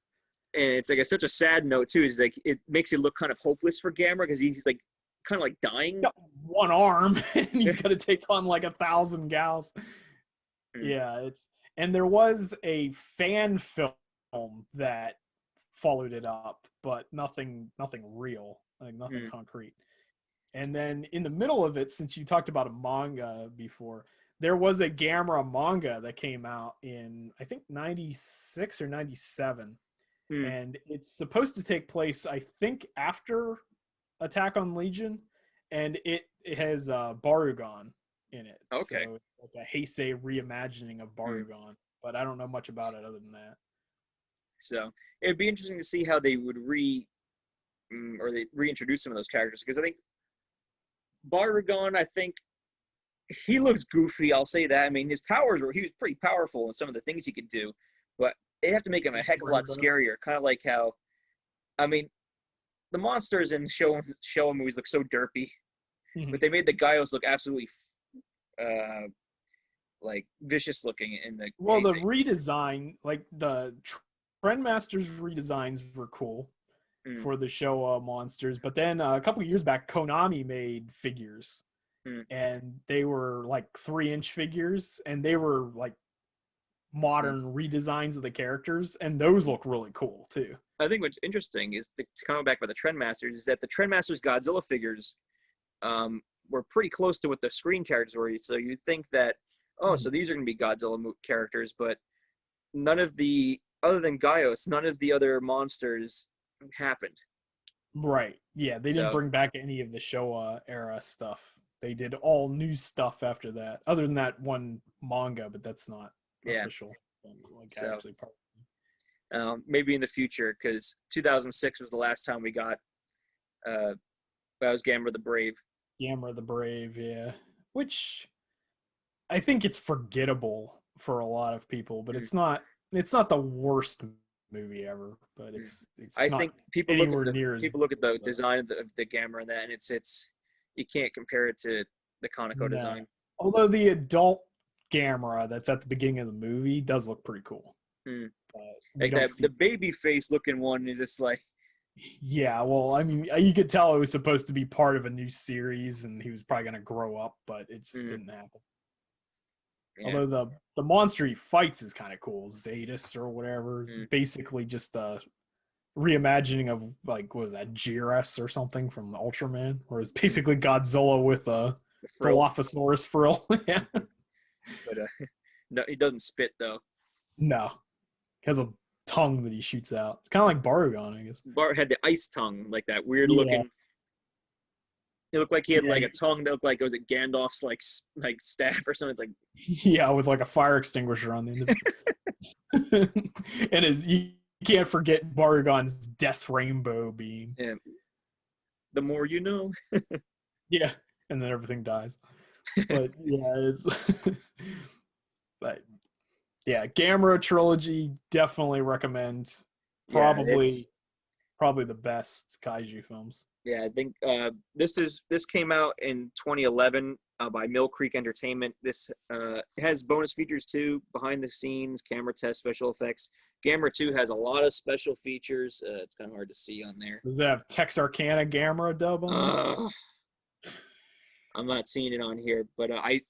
and it's like such a sad note too. Is like it makes it look kind of hopeless for Gamera because he's like kind of like dying. He's got one arm and he's got to take on like 1,000 gals. Yeah, and there was a fan film that followed it up, but nothing real, like nothing concrete. And then in the middle of it, since you talked about a manga before, there was a Gamera manga that came out in, I think, 96 or 97. And it's supposed to take place, I think, after Attack on Legion. And it has Barugon in it. Okay. So it's like a Heisei reimagining of Barugon. But I don't know much about it other than that. So it'd be interesting to see how they would reintroduce some of those characters. Because I think Barugon, I think he looks goofy. I'll say that. I mean, he was pretty powerful in some of the things he could do, but they have to make him a heck of a lot scarier. Kind of like how, I mean, the monsters in Showa movies look so derpy, but they made the Gaios look absolutely like vicious looking in the. Well, the redesign, like the Trendmasters redesigns were cool for the Showa monsters, but then a couple of years back Konami made figures and they were like 3-inch figures and they were like modern redesigns of the characters, and those look really cool too. I think what's interesting is coming back by the Trendmasters is that the Trendmasters Godzilla figures were pretty close to what the screen characters were, so you'd think that so these are going to be Godzilla characters, but none of the other than Gaios, none of the other monsters happened. Right. Yeah, they didn't bring back any of the Showa era stuff. They did all new stuff after that, other than that one manga, but that's not official. Maybe in the future, because 2006 was the last time we got that was Gamera the Brave. Gamera the Brave, yeah. Which I think it's forgettable for a lot of people, but it's not the worst movie ever, but it's I think people look at the design design of the Gamera and that, and it's you can't compare it to the Kaneko design. Although the adult Gamera that's at the beginning of the movie does look pretty cool. Like the baby face looking one is just like. Yeah, well, I mean, you could tell it was supposed to be part of a new series, and he was probably going to grow up, but it just didn't happen. Yeah. Although the monster he fights is kind of cool, Zadis or whatever. It's basically just a reimagining of, like, what was that, Jiras or something from Ultraman, where it's basically Godzilla with a Dilophosaurus frill. Yeah. But no, he doesn't spit though. No, he has a tongue that he shoots out, kind of like Barugon, I guess. Had the ice tongue, like that weird looking. It looked like he had like a tongue that looked like it was at Gandalf's like staff or something. It's like yeah, with like a fire extinguisher on the end of it. And you can't forget Barugon's death rainbow beam. Yeah. The more you know. Yeah, and then everything dies. But yeah, it's but yeah, Gamera trilogy, definitely recommend. Probably the best kaiju films. Yeah, I think this came out in 2011 by Mill Creek Entertainment. This has bonus features too, behind the scenes, camera test, special effects. Gamera 2 has a lot of special features. It's kind of hard to see on there. Does it have Texarkana Gamera dub on it? I'm not seeing it on here, but I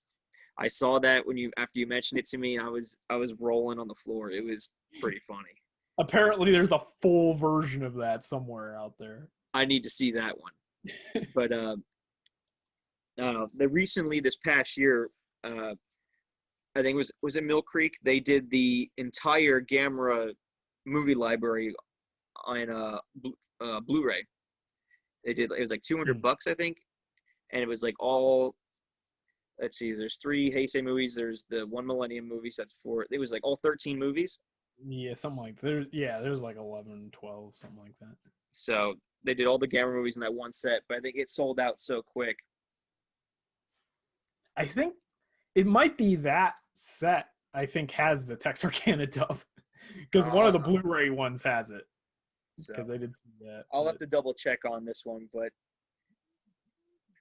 saw that after you mentioned it to me. I was rolling on the floor. It was pretty funny. Apparently, there's a full version of that somewhere out there. I need to see that one. But recently, this past year, I think was it Mill Creek? They did the entire Gamera movie library on Blu-ray. They did. It was like $200, I think, and it was like all. Let's see. There's 3 Heisei movies. There's the 1 Millennium movies. That's 4. It was like all 13 movies. Yeah, something like there's like 11, 12, something like that. So they did all the Gamera movies in that one set, but I think it sold out so quick. I think it might be that set. I think has the Texarkana dub because one of the Blu-ray ones has it. Because I did see that. I'll have to double check on this one, but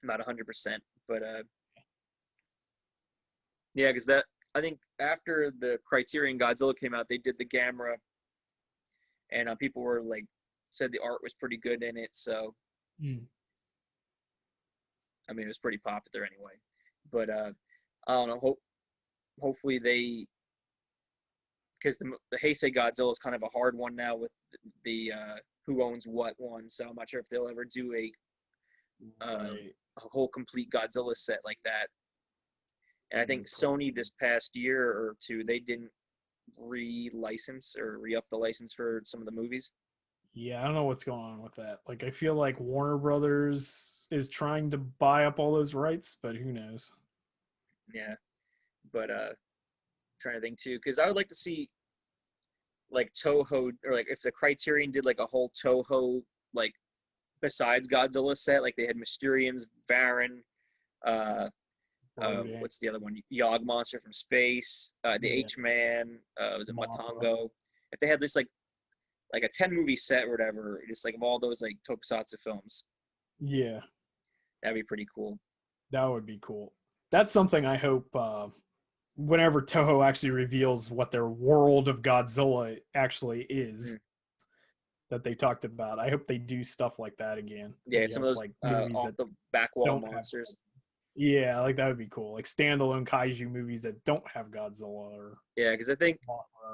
not 100%. But yeah, because I think after the Criterion Godzilla came out, they did the Gamera, and people were like, said the art was pretty good in it. So, I mean, it was pretty popular anyway. But I don't know. Hopefully because the Heisei Godzilla is kind of a hard one now with the who owns what one. So I'm not sure if they'll ever do a whole complete Godzilla set like that. And I think Sony this past year or 2, they didn't re-license or re-up the license for some of the movies. Yeah, I don't know what's going on with that. Like, I feel like Warner Brothers is trying to buy up all those rights, but who knows? Yeah, but trying to think too, because I would like to see like Toho, or like if the Criterion did like a whole Toho, like besides Godzilla set, like they had Mysterians, Varan, what's the other one? Yog Monster from Space, the H-Man, was it Matango? If they had this like a 10 movie set or whatever, just like of all those like tokusatsu films. Yeah. That'd be pretty cool. That would be cool. That's something I hope whenever Toho actually reveals what their world of Godzilla actually is that they talked about. I hope they do stuff like that again. Yeah, some of those like off the back wall monsters. Yeah, like that would be cool. Like standalone kaiju movies that don't have Godzilla or because I think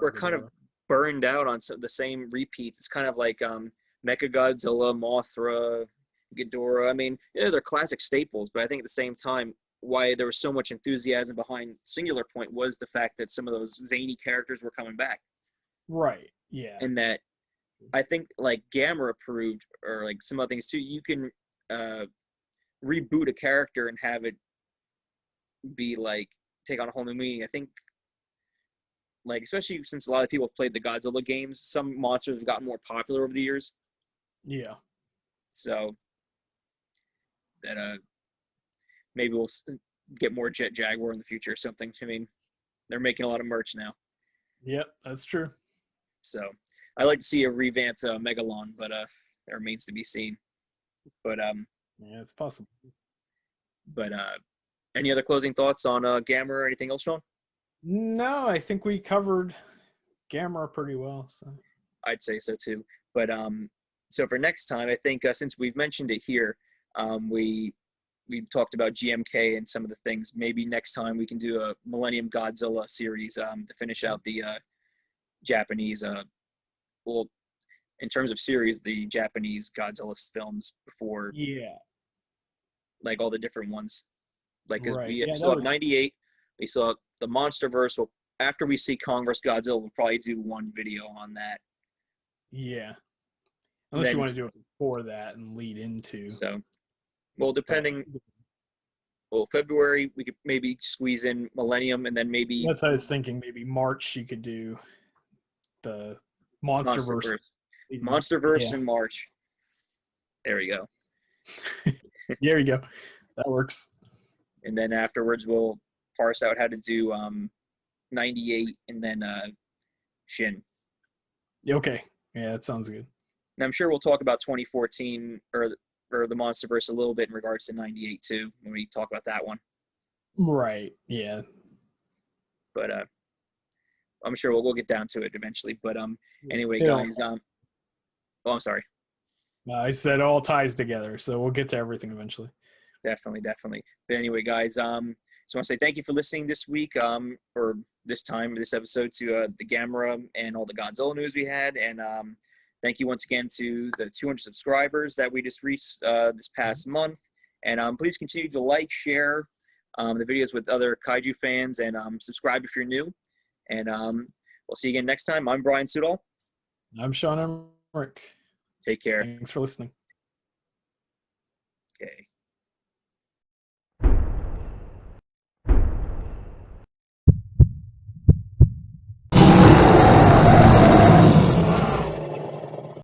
we're kind of burned out on the same repeats. It's kind of like Mechagodzilla, Mothra, Ghidorah. I mean, they're classic staples, but I think at the same time, why there was so much enthusiasm behind Singular Point was the fact that some of those zany characters were coming back. Right. Yeah. And that I think like Gamera proved, or like some other things too, you can reboot a character and have it be like take on a whole new meaning. I think like especially since a lot of people have played the Godzilla games, some monsters have gotten more popular over the years. Yeah. So that maybe we'll get more Jet Jaguar in the future or something. I mean, they're making a lot of merch now. Yep, that's true. So I like to see a revamped Megalon, but it remains to be seen. But yeah, it's possible. But any other closing thoughts on Gamera or anything else, Sean? No, I think we covered Gamera pretty well. So I'd say so too. But so for next time, I think since we've mentioned it here, we talked about GMK and some of the things. Maybe next time we can do a Millennium Godzilla series to finish out the Japanese. Well, in terms of series, the Japanese Godzilla films before. Yeah. Like all the different ones. Like, because we Yeah, still have 98. We still have the MonsterVerse. Well, after we see Kong vs. Godzilla, we'll probably do one video on that. Yeah. Unless you want to do it before that and lead into. So, well, depending. Well, February, we could maybe squeeze in Millennium, and then maybe. That's what I was thinking. Maybe March, you could do the MonsterVerse. MonsterVerse in March. There we go. There you go. That works. And then afterwards, we'll parse out how to do 98 and then Shin. Okay. Yeah, that sounds good. And I'm sure we'll talk about 2014 or the MonsterVerse a little bit in regards to 98 too when we talk about that one. Right. Yeah. But I'm sure we'll get down to it eventually. But anyway, guys. Oh, I'm sorry. I said all ties together, so we'll get to everything eventually. Definitely. But anyway, guys, just want to say thank you for listening this week, or this episode to the Gamera and all the Godzilla news we had, and thank you once again to the 200 subscribers that we just reached this past month, and please continue to like, share the videos with other kaiju fans, and subscribe if you're new, and we'll see you again next time. I'm Brian Sudol. I'm Sean Emmerich. Take care. Thanks for listening. Okay.